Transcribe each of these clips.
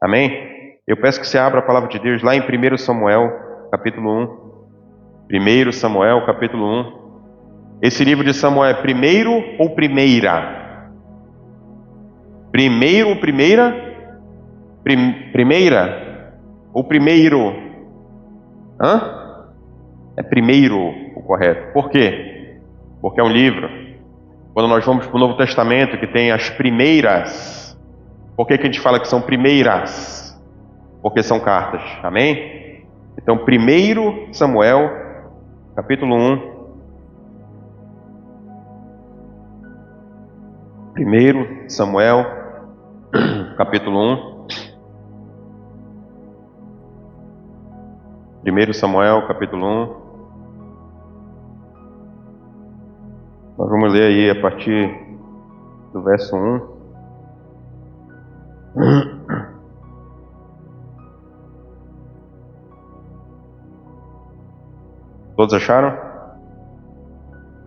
Amém? Eu peço que você abra a palavra de Deus lá em 1 Samuel, capítulo 1. 1 Samuel, capítulo 1. Esse livro de Samuel é primeiro ou primeira? Primeiro ou primeira? Primeira? Ou primeiro? É primeiro o correto. Por quê? Porque é um livro. Quando nós vamos para o Novo Testamento, que tem as primeiras. Por que a gente fala que são primeiras? Porque são cartas. Amém? Então, 1 Samuel, capítulo 1. 1 Samuel, capítulo 1. 1 Samuel, capítulo 1. Nós vamos ler aí a partir do verso 1. Todos acharam?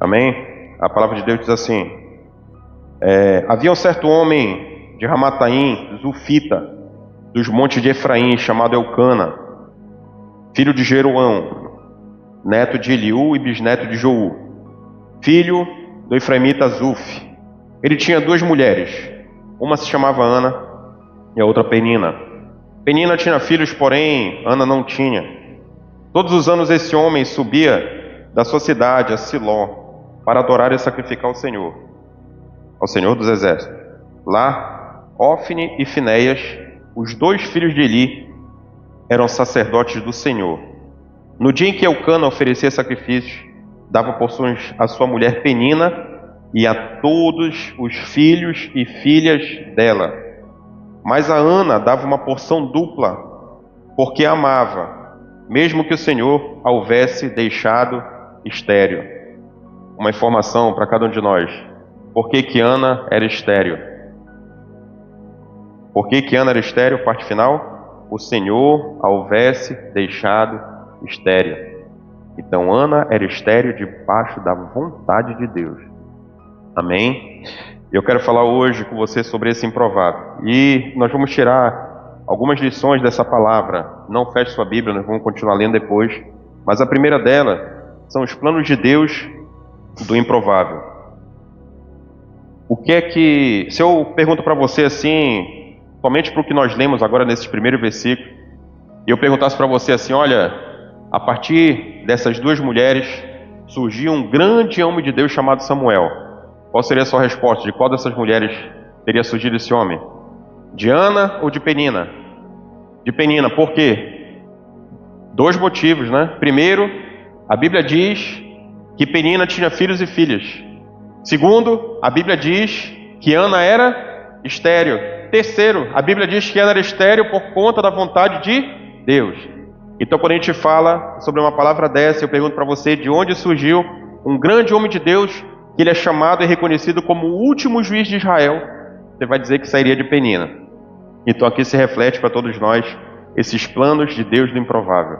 Amém? A palavra de Deus diz assim: havia um certo homem de Ramataim, Zufita, dos montes de Efraim, chamado Elcana, filho de Jeroão, neto de Eliú e bisneto de Joú, filho do efraimita Zuf. Ele tinha duas mulheres, uma se chamava Ana e a outra Penina. Penina tinha filhos, porém Ana não tinha. Todos os anos esse homem subia da sua cidade a Siló para adorar e sacrificar ao Senhor dos Exércitos. Lá, Ofne e Finéias, os dois filhos de Eli, eram sacerdotes do Senhor. No dia em que Elcana oferecia sacrifícios, dava porções à sua mulher Penina e a todos os filhos e filhas dela. Mas a Ana dava uma porção dupla, porque a amava, mesmo que o Senhor a houvesse deixado estéril. Uma informação para cada um de nós. Por que Ana era estéril? Por que Ana era estéril? Parte final. O Senhor a houvesse deixado estéril. Então Ana era estéril debaixo da vontade de Deus. Amém? Eu quero falar hoje com você sobre esse improvável. E nós vamos tirar algumas lições dessa palavra. Não feche sua Bíblia, nós vamos continuar lendo depois. Mas a primeira delas são os planos de Deus do improvável. O que é que... Se eu pergunto para você assim, somente para o que nós lemos agora nesses primeiros versículos, e eu perguntasse para você assim, olha, a partir dessas duas mulheres surgiu um grande homem de Deus chamado Samuel. Qual seria a sua resposta? De qual dessas mulheres teria surgido esse homem? De Ana ou de Penina? De Penina, por quê? Dois motivos, né? Primeiro, a Bíblia diz que Penina tinha filhos e filhas. Segundo, a Bíblia diz que Ana era estéril. Terceiro, a Bíblia diz que Ana era estéril por conta da vontade de Deus. Então, quando a gente fala sobre uma palavra dessa, eu pergunto para você de onde surgiu um grande homem de Deus, que ele é chamado e reconhecido como o último juiz de Israel. Você vai dizer que sairia de Penina. Então aqui se reflete para todos nós esses planos de Deus do improvável.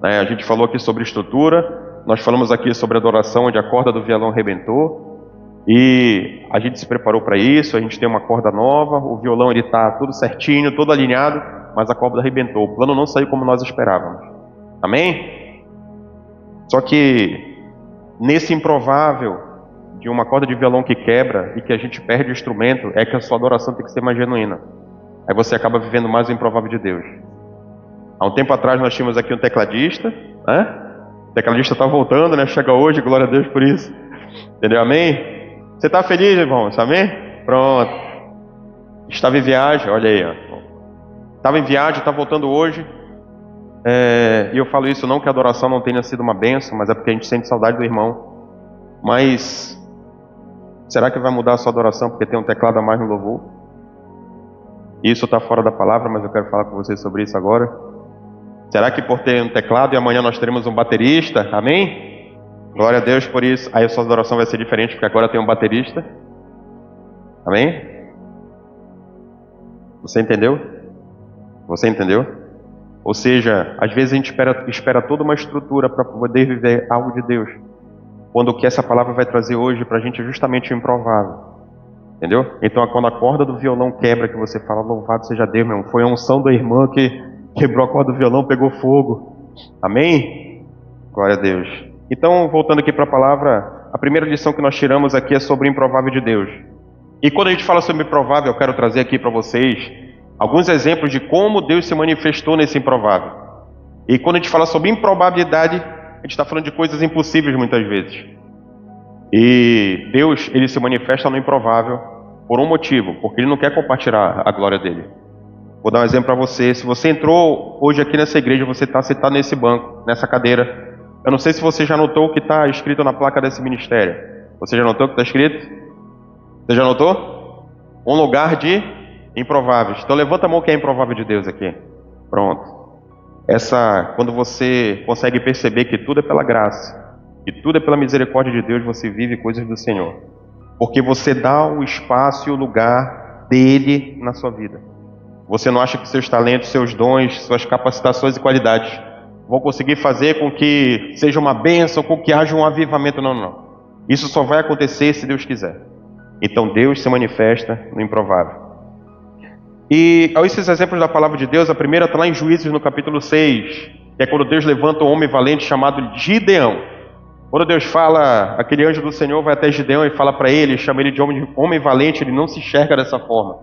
A gente falou aqui sobre estrutura, nós falamos aqui sobre adoração, onde a corda do violão arrebentou, e a gente se preparou para isso, a gente tem uma corda nova, o violão ele está tudo certinho, todo alinhado, mas a corda arrebentou, o plano não saiu como nós esperávamos. Amém? Só que nesse improvável de uma corda de violão que quebra e que a gente perde o instrumento, é que a sua adoração tem que ser mais genuína. Aí você acaba vivendo mais o improvável de Deus. Há um tempo atrás nós tínhamos aqui um tecladista, né? O tecladista está voltando, né? Chega hoje, glória a Deus por isso. Entendeu? Amém? Você está feliz, irmãos? Amém? Pronto. Estava em viagem, olha aí. Estava em viagem, está voltando hoje. E eu falo isso não que a adoração não tenha sido uma bênção, mas é porque a gente sente saudade do irmão. Mas será que vai mudar a sua adoração porque tem um teclado a mais no louvor? Isso está fora da palavra, mas eu quero falar com vocês sobre isso agora. Será que por ter um teclado e amanhã nós teremos um baterista? Amém? Glória a Deus por isso. Aí a sua adoração vai ser diferente porque agora tem um baterista. Amém? Você entendeu? Você entendeu? Ou seja, às vezes a gente espera toda uma estrutura para poder viver algo de Deus, quando o que essa palavra vai trazer hoje para a gente é justamente o improvável. Entendeu? Então, quando a corda do violão quebra, que você fala, louvado seja Deus, meu irmão, foi a unção da irmã que quebrou a corda do violão, pegou fogo. Amém? Glória a Deus. Então, voltando aqui para a palavra, a primeira lição que nós tiramos aqui é sobre o improvável de Deus. E quando a gente fala sobre improvável, eu quero trazer aqui para vocês alguns exemplos de como Deus se manifestou nesse improvável. E quando a gente fala sobre improbabilidade, a gente está falando de coisas impossíveis muitas vezes. E Deus, ele se manifesta no improvável por um motivo, porque ele não quer compartilhar a glória dele. Vou dar um exemplo para você. Se você entrou hoje aqui nessa igreja, você está sentado nesse banco, nessa cadeira. Eu não sei se você já notou o que está escrito na placa desse ministério. Você já notou o que está escrito? Você já notou? Um lugar de improváveis. Então levanta a mão que é improvável de Deus aqui. Pronto. Quando você consegue perceber que tudo é pela graça, que tudo é pela misericórdia de Deus, você vive coisas do Senhor. Porque você dá o espaço e o lugar dele na sua vida. Você não acha que seus talentos, seus dons, suas capacitações e qualidades vão conseguir fazer com que seja uma bênção, com que haja um avivamento. Não, não. Isso só vai acontecer se Deus quiser. Então Deus se manifesta no improvável. E esses exemplos da palavra de Deus, a primeira está lá em Juízes no capítulo 6, que é quando Deus levanta um homem valente chamado Gideão. Quando Deus fala, aquele anjo do Senhor vai até Gideão e fala para ele, chama ele de homem valente, ele não se enxerga dessa forma.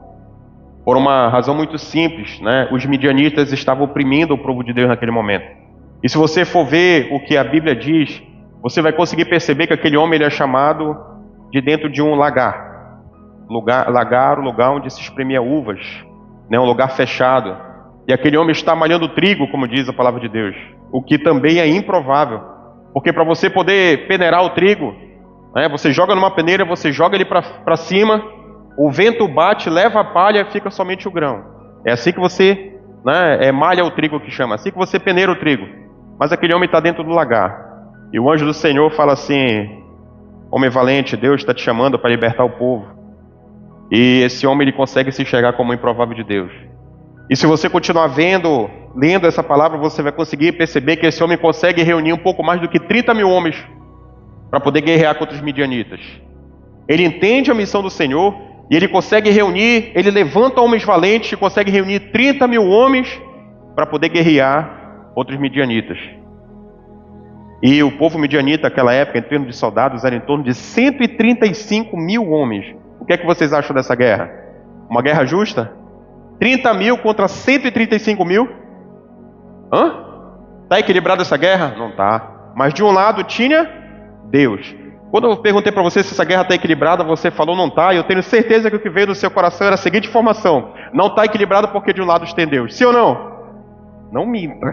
Por uma razão muito simples, né? Os midianitas estavam oprimindo o povo de Deus naquele momento. E se você for ver o que a Bíblia diz, você vai conseguir perceber que aquele homem ele é chamado de dentro de um lagar. Lagar, o lugar onde se espremia uvas, né? Um lugar fechado. E aquele homem está malhando trigo, como diz a palavra de Deus. O que também é improvável. Porque para você poder peneirar o trigo, né? Você joga numa peneira, você joga ele para cima, o vento bate, leva a palha e fica somente o grão. É assim que você, né, malha o trigo, que chama. É assim que você peneira o trigo. Mas aquele homem está dentro do lagar. E o anjo do Senhor fala assim, homem valente, Deus está te chamando para libertar o povo. E esse homem ele consegue se enxergar como improvável de Deus. E se você continuar lendo essa palavra, você vai conseguir perceber que esse homem consegue reunir um pouco mais do que 30 mil homens para poder guerrear contra os midianitas. Ele entende a missão do Senhor e ele consegue reunir, ele levanta homens valentes e consegue reunir 30 mil homens para poder guerrear contra os midianitas. E o povo midianita, naquela época, em termos de soldados, era em torno de 135 mil homens. O que é que vocês acham dessa guerra? Uma guerra justa? 30 mil contra 135 mil? Está equilibrada essa guerra? Não está. Mas de um lado tinha Deus. Quando eu perguntei para você se essa guerra está equilibrada, você falou não está. E eu tenho certeza que o que veio do seu coração era a seguinte informação: não está equilibrada porque de um lado tem Deus. Sim ou não? Não minta.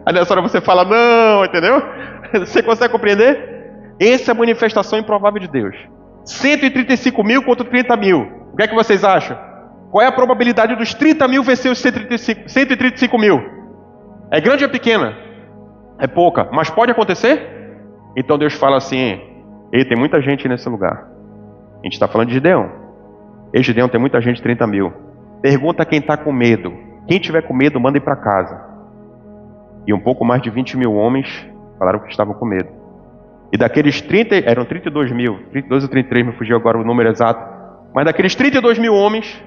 Aí nessa hora você fala não, entendeu? Você consegue compreender? Essa é a manifestação improvável de Deus. 135 mil contra 30 mil. O que é que vocês acham? Qual é a probabilidade dos 30 mil vencer os 135 mil? É grande ou é pequena? É pouca, mas pode acontecer? Então Deus fala assim, ei, tem muita gente nesse lugar. A gente está falando de Gideão. Ei, Gideão, tem muita gente, 30 mil. Pergunta quem está com medo. Quem tiver com medo, manda ir para casa. E um pouco mais de 20 mil homens falaram que estavam com medo. E daqueles 30, eram 32 mil, 32 ou 33, me fugiu agora o número exato. Mas daqueles 32 mil homens,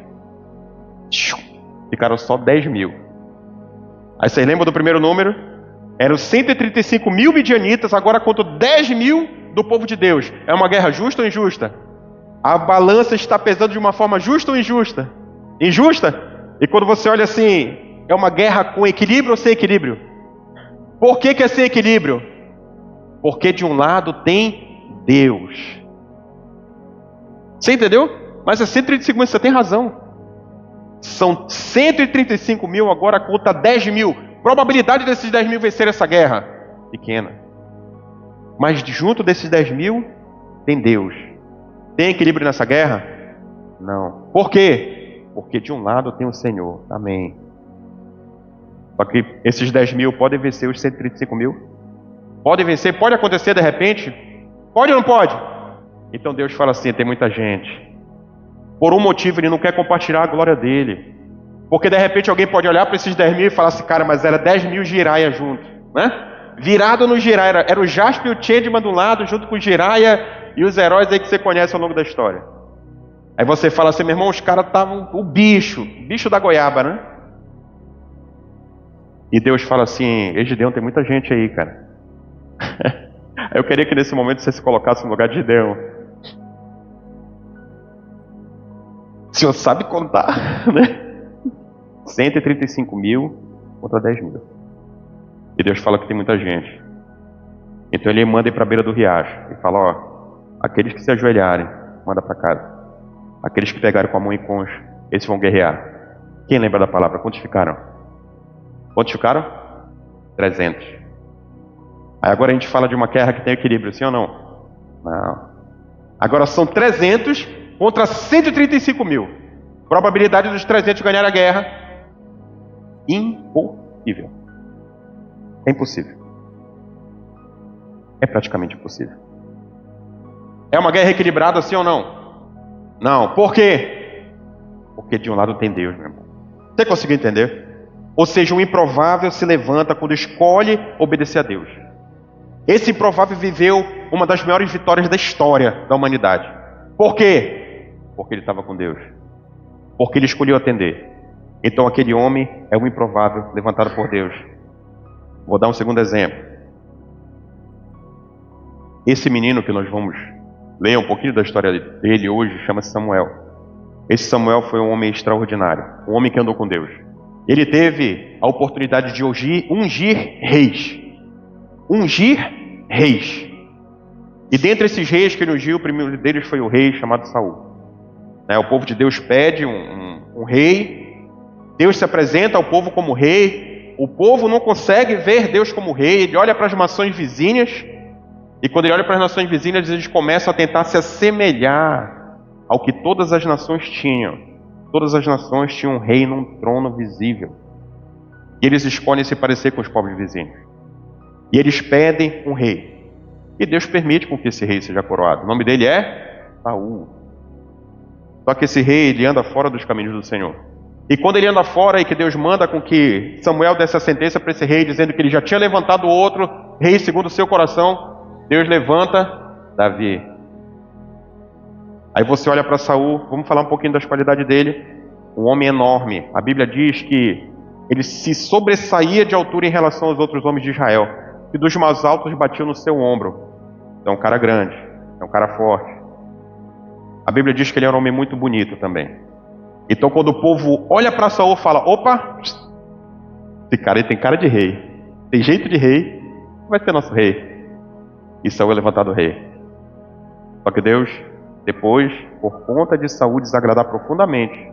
ficaram só 10 mil. Aí vocês lembram do primeiro número? Eram 135 mil midianitas, agora contra 10 mil do povo de Deus. É uma guerra justa ou injusta? A balança está pesando de uma forma justa ou injusta? Injusta? E quando você olha assim, é uma guerra com equilíbrio ou sem equilíbrio? Por que é sem equilíbrio? Porque de um lado tem Deus. Você entendeu? Mas é 135 mil, você tem razão. São 135 mil agora contra 10 mil. Probabilidade desses 10 mil vencer essa guerra? Pequena. Mas junto desses 10 mil tem Deus. Tem equilíbrio nessa guerra? Não. Por quê? Porque de um lado tem o Senhor. Amém. Só que esses 10 mil podem vencer os 135 mil? Podem vencer? Pode acontecer de repente? Pode ou não pode? Então Deus fala assim, tem muita gente. Por um motivo ele não quer compartilhar a glória dele. Porque de repente alguém pode olhar para esses 10 mil e falar assim, cara, mas era 10 mil Jiraya junto, né? Virado no Jiraya, era o Jasper e o Changeman do lado, junto com o Jiraya e os heróis aí que você conhece ao longo da história. Aí você fala assim, meu irmão, os caras estavam o bicho da goiaba, né? E Deus fala assim, Gideão, tem muita gente aí, cara. Eu queria que nesse momento você se colocasse no lugar de Gideão. O senhor sabe contar, né? 135 mil contra 10 mil. E Deus fala que tem muita gente. Então ele manda ir para a beira do riacho e fala, ó, aqueles que se ajoelharem, manda para casa. Aqueles que pegarem com a mão em concha, esses vão guerrear. Quem lembra da palavra? Quantos ficaram? Quantos ficaram? 300. Aí agora a gente fala de uma guerra que tem equilíbrio, sim ou não? Não. Agora são 300 contra 135 mil. Probabilidade dos 300 ganhar a guerra? Impossível. É impossível. É praticamente impossível. É uma guerra equilibrada, sim ou não? Não. Por quê? Porque de um lado tem Deus, meu irmão. Você conseguiu entender? Ou seja, o improvável se levanta quando escolhe obedecer a Deus. Esse improvável viveu uma das maiores vitórias da história da humanidade. Por quê? Porque ele estava com Deus. Porque ele escolheu atender. Então aquele homem é um improvável levantado por Deus. Vou dar um segundo exemplo. Esse menino que nós vamos ler um pouquinho da história dele hoje, chama-se Samuel. Esse Samuel foi um homem extraordinário, um homem que andou com Deus. Ele teve a oportunidade de ungir reis. Ungir reis. E dentre esses reis que ele ungiu, o primeiro deles foi o rei chamado Saul. O povo de Deus pede um rei. Deus se apresenta ao povo como rei. O povo não consegue ver Deus como rei. Ele olha para as nações vizinhas. E quando ele olha para as nações vizinhas, eles começam a tentar se assemelhar ao que todas as nações tinham. Todas as nações tinham um rei num trono visível. E eles escolhem se parecer com os povos vizinhos. E eles pedem um rei. E Deus permite com que esse rei seja coroado. O nome dele é Saul. Só que esse rei, ele anda fora dos caminhos do Senhor. E quando ele anda fora e que Deus manda com que Samuel desse a sentença para esse rei, dizendo que ele já tinha levantado outro rei segundo o seu coração, Deus levanta Davi. Aí você olha para Saul, vamos falar um pouquinho das qualidades dele. Um homem enorme. A Bíblia diz que ele se sobressaía de altura em relação aos outros homens de Israel, que dos mais altos batiam no seu ombro. Então é um cara grande, é um cara forte. A Bíblia diz que ele era um homem muito bonito também. Então quando o povo olha para Saul, fala, opa, esse cara aí tem cara de rei, tem jeito de rei, vai ser nosso rei. E Saul é levantado rei. Só que Deus, depois, por conta de Saul desagradar profundamente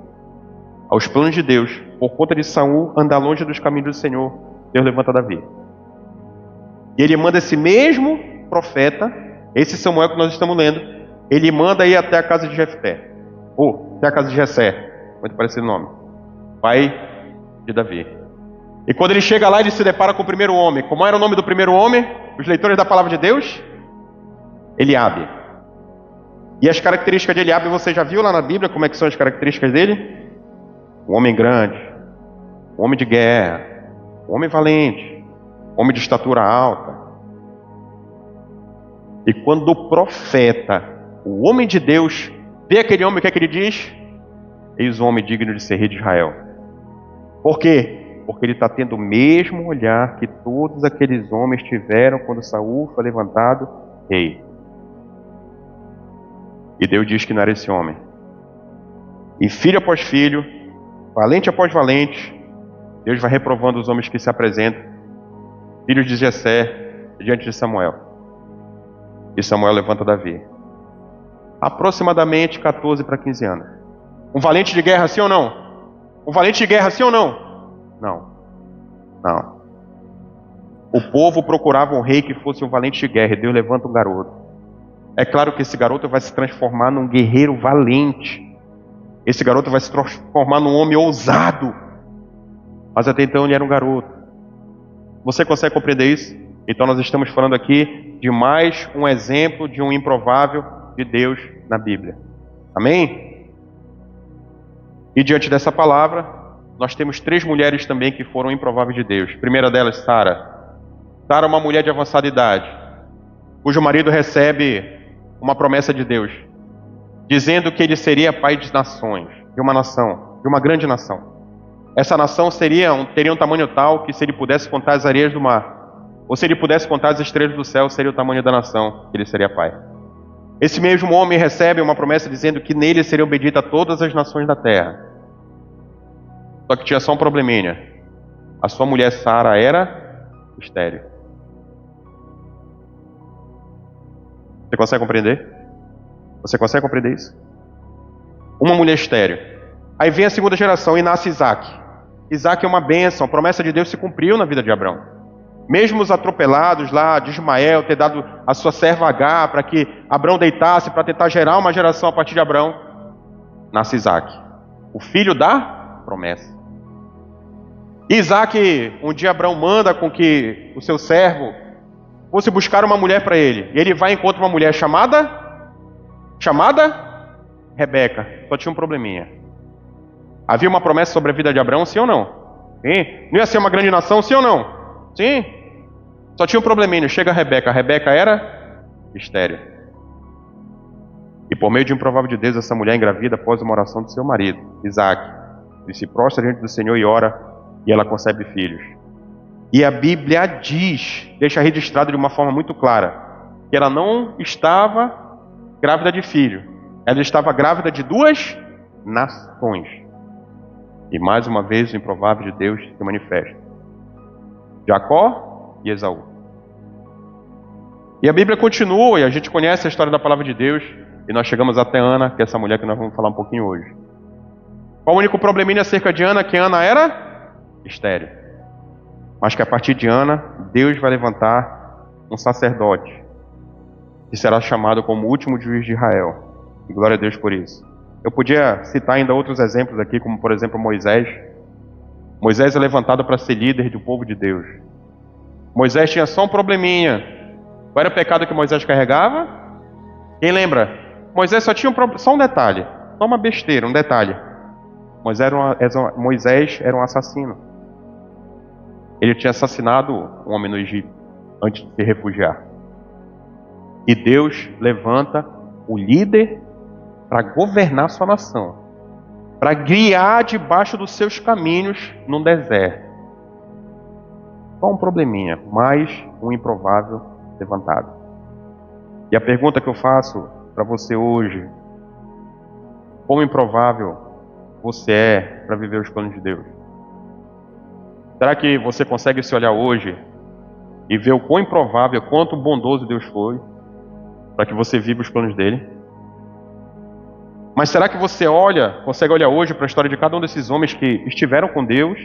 aos planos de Deus, por conta de Saul andar longe dos caminhos do Senhor, Deus levanta Davi. E ele manda esse mesmo profeta, esse Samuel que nós estamos lendo, ele manda ir até a casa de Jefté, ou até a casa de Jessé, muito parecido o nome, pai de Davi. E quando ele chega lá, ele se depara com o primeiro homem. Como era o nome do primeiro homem? Os leitores da palavra de Deus? Eliabe. E as características de Eliabe, você já viu lá na Bíblia como é que são as características dele? Um homem grande, um homem de guerra, um homem valente, um homem de estatura alta. E quando o profeta, o homem de Deus, vê aquele homem, o que é que ele diz? Eis o homem digno de ser rei de Israel. Por quê? Porque ele está tendo o mesmo olhar que todos aqueles homens tiveram quando Saul foi levantado rei. E Deus diz que não era esse homem. E filho após filho, valente após valente, Deus vai reprovando os homens que se apresentam, filhos de Jessé, diante de Samuel. E Samuel levanta Davi. Aproximadamente 14 para 15 anos. Um valente de guerra, sim ou não? Um valente de guerra, sim ou não? Não. O povo procurava um rei que fosse um valente de guerra, e Deus levanta um garoto. É claro que esse garoto vai se transformar num guerreiro valente. Esse garoto vai se transformar num homem ousado. Mas até então ele era um garoto. Você consegue compreender isso? Então nós estamos falando aqui de mais um exemplo de um improvável de Deus na Bíblia. Amém? E diante dessa palavra, nós temos 3 mulheres também que foram improváveis de Deus. A primeira delas, Sara. Sara é uma mulher de avançada idade, cujo marido recebe uma promessa de Deus. dizendo que ele seria pai de nações, de uma nação, de uma grande nação. Essa nação teria um tamanho tal que, se ele pudesse contar as areias do mar, ou se ele pudesse contar as estrelas do céu, seria o tamanho da nação que ele seria pai. Esse mesmo homem recebe uma promessa dizendo que nele seriam benditas todas as nações da terra. Só que tinha só um probleminha. A sua mulher Sara era estéril. Você consegue compreender? Você consegue compreender isso? Uma mulher estéril. Aí vem a segunda geração e nasce Isaac. Isaac é uma bênção, a promessa de Deus se cumpriu na vida de Abraão. Mesmo os atropelados lá de Ismael ter dado a sua serva Agar para que Abraão deitasse, para tentar gerar uma geração a partir de Abraão, nasce Isaac, o filho da promessa. Isaac, um dia Abraão manda com que o seu servo fosse buscar uma mulher para ele. E ele vai e encontra uma mulher chamada Rebeca. Só tinha um probleminha. Havia uma promessa sobre a vida de Abraão, sim ou não? Sim. Não ia ser uma grande nação, sim ou não? Sim. Só tinha um probleminha. Chega a Rebeca. A Rebeca era estéril. E por meio de um improvável de Deus, essa mulher engravida após uma oração do seu marido, Isaac. E se prostra diante do Senhor e ora, e ela concebe filhos. E a Bíblia diz, deixa registrado de uma forma muito clara, que ela não estava grávida de filho. Ela estava grávida de duas nações. E mais uma vez o improvável de Deus se manifesta. Jacó e Esaú. E a Bíblia continua, e a gente conhece a história da palavra de Deus, e nós chegamos até Ana, que é essa mulher que nós vamos falar um pouquinho hoje. Qual o único probleminha acerca de Ana? Que Ana era estéril. Mas que a partir de Ana, Deus vai levantar um sacerdote, que será chamado como o último juiz de Israel. E glória a Deus por isso. Eu podia citar ainda outros exemplos aqui, como por exemplo Moisés. Moisés é levantado para ser líder do povo de Deus. Moisés tinha só um probleminha. Qual era o pecado que Moisés carregava? Quem lembra? Moisés só tinha só um detalhe. Só uma besteira, um detalhe. Moisés era um assassino. Ele tinha assassinado um homem no Egito antes de se refugiar. E Deus levanta o líder para governar sua nação, para guiar debaixo dos seus caminhos num deserto. Só um probleminha, mais um improvável levantado. E a pergunta que eu faço para você hoje: quão improvável você é para viver os planos de Deus? Será que você consegue se olhar hoje e ver o quão improvável, quanto bondoso Deus foi para que você viva os planos dele? Mas será que você consegue olhar hoje para a história de cada um desses homens que estiveram com Deus,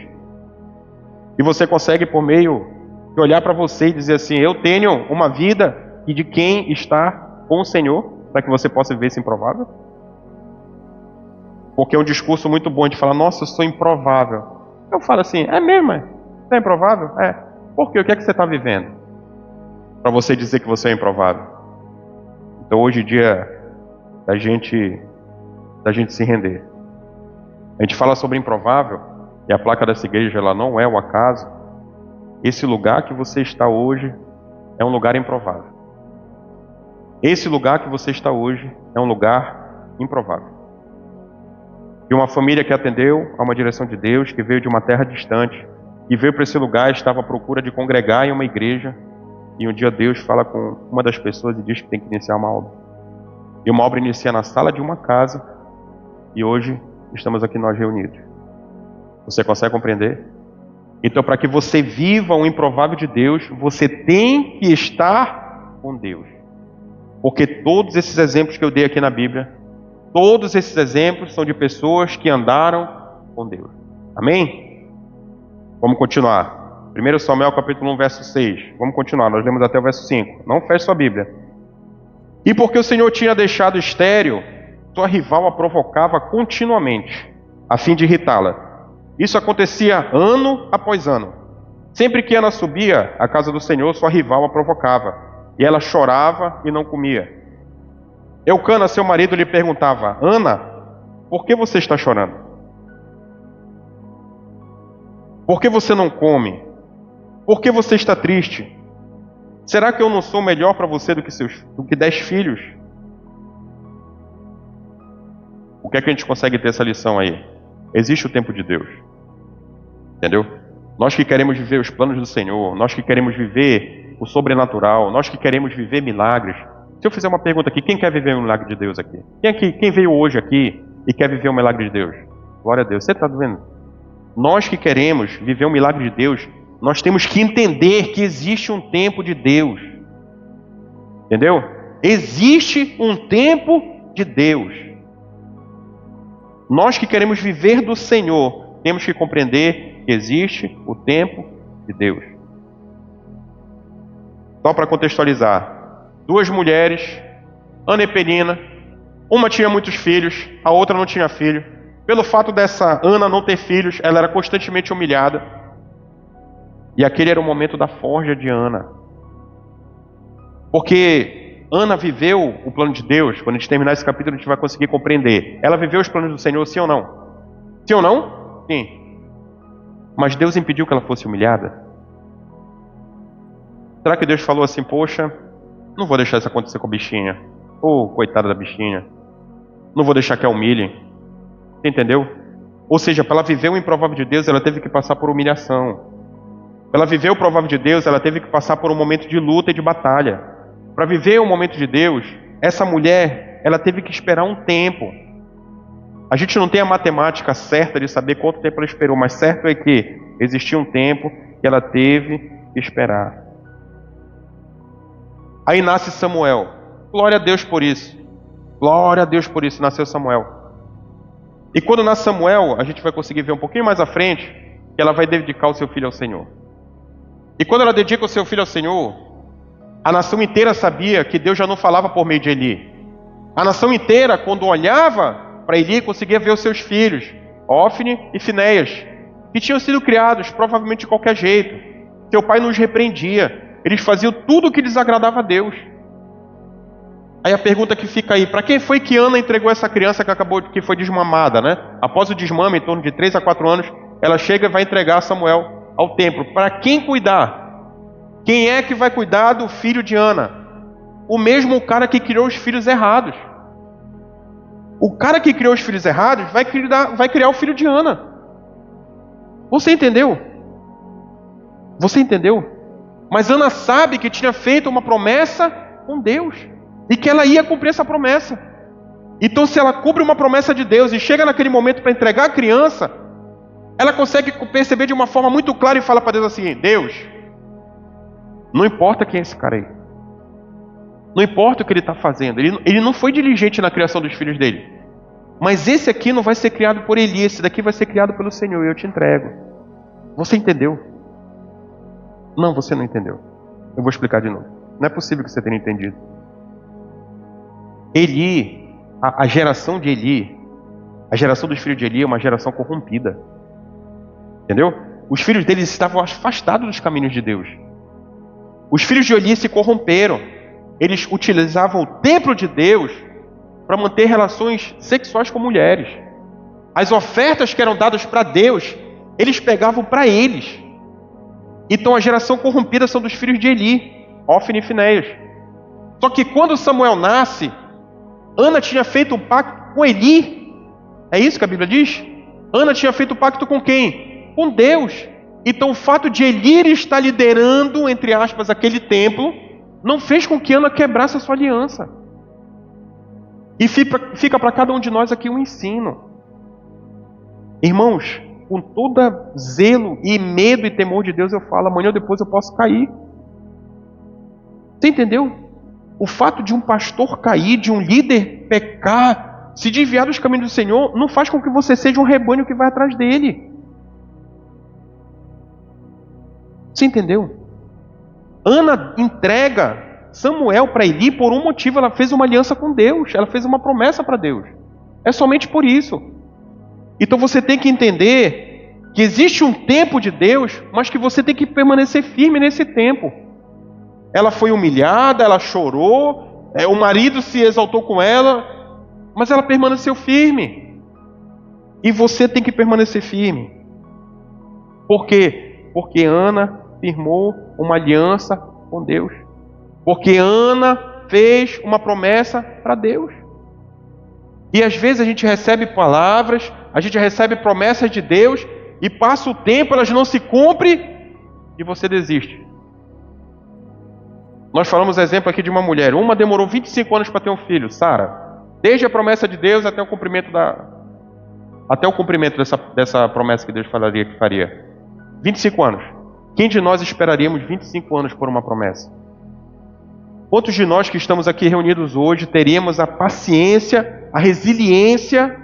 e você consegue, por meio de olhar para você e dizer assim: eu tenho uma vida e de quem está com o Senhor, para que você possa viver esse improvável? Porque é um discurso muito bom de falar: nossa, eu sou improvável. Eu falo assim: é mesmo? Você é improvável? É. Por quê? O que é que você está vivendo para você dizer que você é improvável? Então hoje é dia da gente se render. A gente fala sobre improvável, e a placa dessa igreja, ela não é o acaso. Esse lugar que você está hoje é um lugar improvável. Esse lugar que você está hoje é um lugar improvável. De uma família que atendeu a uma direção de Deus, que veio de uma terra distante, e veio para esse lugar, estava à procura de congregar em uma igreja, e um dia Deus fala com uma das pessoas e diz que tem que iniciar uma obra. E uma obra inicia na sala de uma casa, e hoje estamos aqui nós reunidos. Você consegue compreender? Então, para que você viva o improvável de Deus, você tem que estar com Deus. Porque todos esses exemplos que eu dei aqui na Bíblia, todos esses exemplos são de pessoas que andaram com Deus. Amém? Vamos continuar. 1 Samuel capítulo 1, verso 6. Vamos continuar, nós lemos até o verso 5. Não feche sua Bíblia. E porque o Senhor tinha deixado estéril, sua rival a provocava continuamente, a fim de irritá-la. Isso acontecia ano após ano. Sempre que Ana subia à casa do Senhor, sua rival a provocava, e ela chorava e não comia. Eucana, seu marido, lhe perguntava: Ana, por que você está chorando? Por que você não come? Por que você está triste? Será que eu não sou melhor para você do que 10 filhos? O que é que a gente consegue ter essa lição aí? Existe o tempo de Deus. Entendeu? Nós que queremos viver os planos do Senhor, nós que queremos viver o sobrenatural, nós que queremos viver milagres. Se eu fizer uma pergunta aqui, quem quer viver um milagre de Deus aqui? Quem veio hoje aqui e quer viver um milagre de Deus? Glória a Deus. Você está vendo? Nós que queremos viver um milagre de Deus, nós temos que entender que existe um tempo de Deus. Entendeu? Existe um tempo de Deus. Nós que queremos viver do Senhor, temos que compreender que existe o tempo de Deus. Só para contextualizar, 2 mulheres, Ana e Penina, uma tinha muitos filhos, a outra não tinha filho. Pelo fato dessa Ana não ter filhos, ela era constantemente humilhada. E aquele era o momento da forja de Ana. Porque Ana viveu o plano de Deus. Quando a gente terminar esse capítulo, a gente vai conseguir compreender. Ela viveu os planos do Senhor, sim ou não? Sim ou não? Sim. Mas Deus impediu que ela fosse humilhada? Será que Deus falou assim, poxa, não vou deixar isso acontecer com a bichinha. Coitada da bichinha. Não vou deixar que a humilhem. Você entendeu? Ou seja, para ela viver o improvável de Deus, ela teve que passar por humilhação. Para ela viver o provável de Deus, ela teve que passar por um momento de luta e de batalha. Para viver o momento de Deus, essa mulher, ela teve que esperar um tempo. A gente não tem a matemática certa de saber quanto tempo ela esperou, mas certo é que existia um tempo que ela teve que esperar. Aí nasce Samuel. Glória a Deus por isso. Glória a Deus por isso, nasceu Samuel. E quando nasce Samuel, a gente vai conseguir ver um pouquinho mais à frente, que ela vai dedicar o seu filho ao Senhor. E quando ela dedica o seu filho ao Senhor, a nação inteira sabia que Deus já não falava por meio de Eli. A nação inteira, quando olhava para Eli, conseguia ver os seus filhos, Ofne e Finéias, que tinham sido criados provavelmente de qualquer jeito. Seu pai não os repreendia. Eles faziam tudo o que desagradava a Deus. Aí a pergunta que fica aí, para quem foi que Ana entregou essa criança que foi desmamada, né? Após o desmame, em torno de 3 a 4 anos, ela chega e vai entregar Samuel ao templo. Para quem cuidar? Quem é que vai cuidar do filho de Ana? O mesmo cara que criou os filhos errados. O cara que criou os filhos errados vai criar o filho de Ana. Você entendeu? Você entendeu? Mas Ana sabe que tinha feito uma promessa com Deus. E que ela ia cumprir essa promessa. Então se ela cumpre uma promessa de Deus e chega naquele momento para entregar a criança, ela consegue perceber de uma forma muito clara e fala para Deus assim, Deus, não importa quem é esse cara aí. Não importa o que ele está fazendo. Ele não foi diligente na criação dos filhos dele. Mas esse aqui não vai ser criado por Eli, esse daqui vai ser criado pelo Senhor e eu te entrego. Você entendeu? Não, você não entendeu. Eu vou explicar de novo. Não é possível que você tenha entendido. Eli, a geração de Eli, a geração dos filhos de Eli é uma geração corrompida. Entendeu? Os filhos deles estavam afastados dos caminhos de Deus. Os filhos de Eli se corromperam. Eles utilizavam o templo de Deus para manter relações sexuais com mulheres. As ofertas que eram dadas para Deus, eles pegavam para eles. Então a geração corrompida são dos filhos de Eli, Ofne e Finéias. Só que quando Samuel nasce, Ana tinha feito um pacto com Eli. É isso que a Bíblia diz? Ana tinha feito um pacto com quem? Com Deus. Então o fato de Eli estar liderando, entre aspas, aquele templo, não fez com que Ana quebrasse a sua aliança. E fica para cada um de nós aqui um ensino. Irmãos, com todo zelo e medo e temor de Deus, eu falo, amanhã ou depois eu posso cair. Você entendeu? O fato de um pastor cair, de um líder pecar, se desviar dos caminhos do Senhor, não faz com que você seja um rebanho que vai atrás dele. Você entendeu? Ana entrega Samuel para Eli por um motivo. Ela fez uma aliança com Deus. Ela fez uma promessa para Deus. É somente por isso. Então você tem que entender que existe um tempo de Deus, mas que você tem que permanecer firme nesse tempo. Ela foi humilhada, ela chorou, o marido se exaltou com ela, mas ela permaneceu firme. E você tem que permanecer firme. Por quê? Porque Ana firmou uma aliança com Deus. Porque Ana fez uma promessa para Deus. E às vezes a gente recebe palavras, a gente recebe promessas de Deus, e passa o tempo, elas não se cumprem, e você desiste. Nós falamos exemplo aqui de uma mulher, uma demorou 25 anos para ter um filho, Sara. Desde a promessa de Deus até o cumprimento dessa promessa que Deus falaria que faria. 25 anos. Quem de nós esperaríamos 25 anos por uma promessa? Quantos de nós que estamos aqui reunidos hoje teríamos a paciência, a resiliência,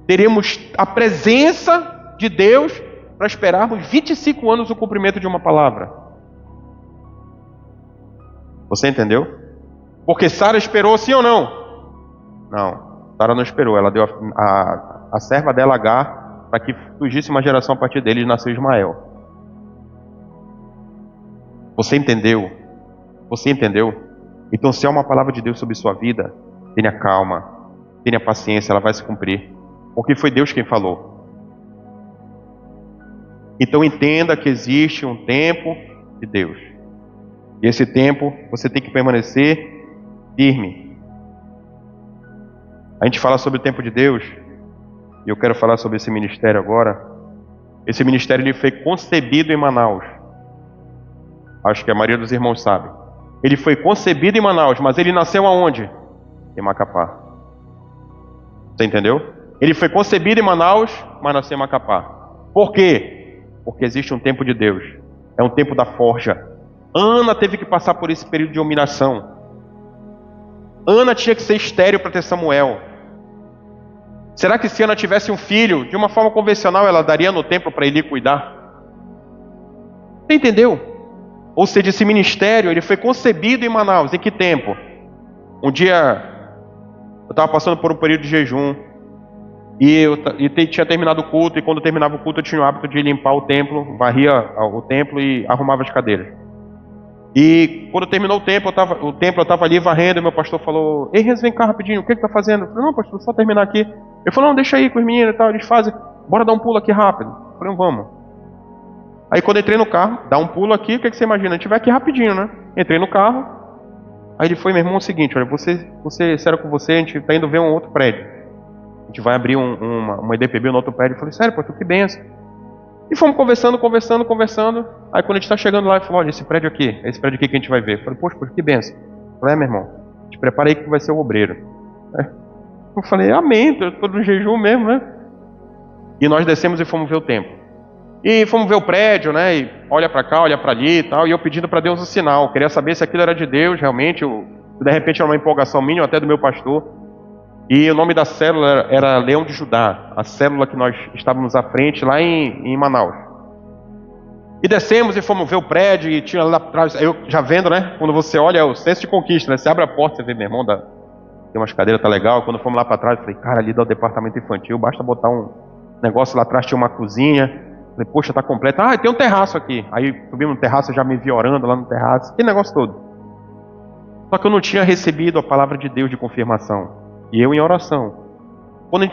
teríamos a presença de Deus para esperarmos 25 anos o cumprimento de uma palavra? Você entendeu? Porque Sara esperou, sim ou não? Não, Sara não esperou. Ela deu a serva dela, Agar, para que surgisse uma geração a partir dele e nasceu Ismael. Você entendeu? Você entendeu? Então, se há uma palavra de Deus sobre sua vida, tenha calma, tenha paciência, ela vai se cumprir. Porque foi Deus quem falou. Então, entenda que existe um tempo de Deus. E esse tempo, você tem que permanecer firme. A gente fala sobre o tempo de Deus, e eu quero falar sobre esse ministério agora. Esse ministério ele foi concebido em Manaus. Acho que a maioria dos irmãos sabe. Ele foi concebido em Manaus, mas ele nasceu aonde? Em Macapá. Você entendeu? Ele foi concebido em Manaus, mas nasceu em Macapá. Por quê? Porque existe um tempo de Deus. É um tempo da forja. Ana teve que passar por esse período de humilhação. Ana tinha que ser estéril para ter Samuel. Será que se Ana tivesse um filho, de uma forma convencional, ela daria no templo para ele cuidar? Você entendeu? Ou seja, esse ministério ele foi concebido em Manaus. Em que tempo? Um dia, eu estava passando por um período de jejum, e tinha terminado o culto, e quando terminava o culto eu tinha o hábito de limpar o templo, varria o templo e arrumava as cadeiras. E quando terminou o templo, eu estava ali varrendo, e meu pastor falou: "Ei, Renzo, vem cá rapidinho, o que está fazendo?" Eu falei: "Não, pastor, só terminar aqui." Ele falou: "Não, deixa aí com os meninos e tal, eles fazem, bora dar um pulo aqui rápido." Eu falei: "Vamos." Aí quando eu entrei no carro, dá um pulo aqui, o que você imagina? A gente vai aqui rapidinho, né? Entrei no carro, aí ele foi: "Meu irmão, é o seguinte, olha, sério com você, a gente está indo ver um outro prédio. A gente vai abrir uma EDPB no outro prédio." Eu falei: "Sério, pastor, que benção." E fomos conversando. Aí quando a gente está chegando lá, ele falou: "Olha, esse prédio aqui, é esse prédio aqui que a gente vai ver." Eu falei: "Poxa, que benção." Eu falei: "Meu irmão, te prepara aí que vai ser o obreiro." Eu falei: "Amém, eu estou no jejum mesmo, né?" E nós descemos e fomos ver o templo. E fomos ver o prédio, né? E olha para cá, olha para ali e tal. E eu pedindo para Deus um sinal. Queria saber se aquilo era de Deus, realmente. De repente era uma empolgação minha, até do meu pastor. E o nome da célula era Leão de Judá. A célula que nós estávamos à frente lá em Manaus. E descemos e fomos ver o prédio. E tinha lá atrás, eu já vendo, né? Quando você olha, é o senso de conquista, né? Você abre a porta, você vê, meu irmão, tem umas cadeiras, tá legal. Quando fomos lá para trás, eu falei: "Cara, ali dá o departamento infantil. Basta botar um negócio lá atrás, tinha uma cozinha." Falei: "Poxa, tá completo." "Ah, tem um terraço aqui." Aí subimos no terraço, eu já me vi orando lá no terraço. Que negócio todo. Só que eu não tinha recebido a palavra de Deus de confirmação. E eu em oração. Quando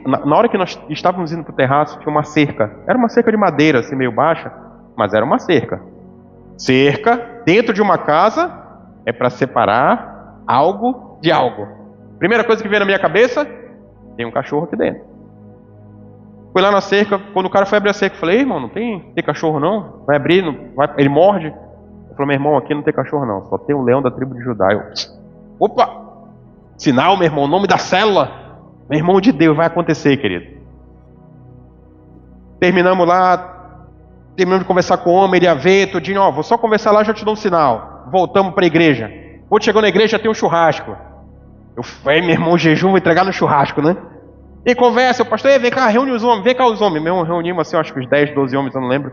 na hora que nós estávamos indo para o terraço, tinha uma cerca. Era uma cerca de madeira, assim, meio baixa, mas era uma cerca. Cerca, dentro de uma casa, é para separar algo de algo. Primeira coisa que veio na minha cabeça: tem um cachorro aqui dentro. Fui lá na cerca, quando o cara foi abrir a cerca, eu falei: "Ei, irmão, não tem cachorro não? Vai abrir, ele morde." Ele falou: "Meu irmão, aqui não tem cachorro não, só tem o leão da tribo de Judá." Eu: "Opa! Sinal, meu irmão, o nome da célula. Meu irmão de Deus, vai acontecer, querido." Terminamos lá, terminamos de conversar com o homem, ele ia ver, tudinho, vou só conversar lá, já te dou um sinal. Voltamos para a igreja. Quando chegou na igreja, tem um churrasco. Eu falei: "Meu irmão, jejum, vou entregar no churrasco, né?" E conversa, o pastor: "Vem cá, reúne os homens, vem cá os homens." Meu irmão, reunimos assim, acho que uns 10, 12 homens, eu não lembro.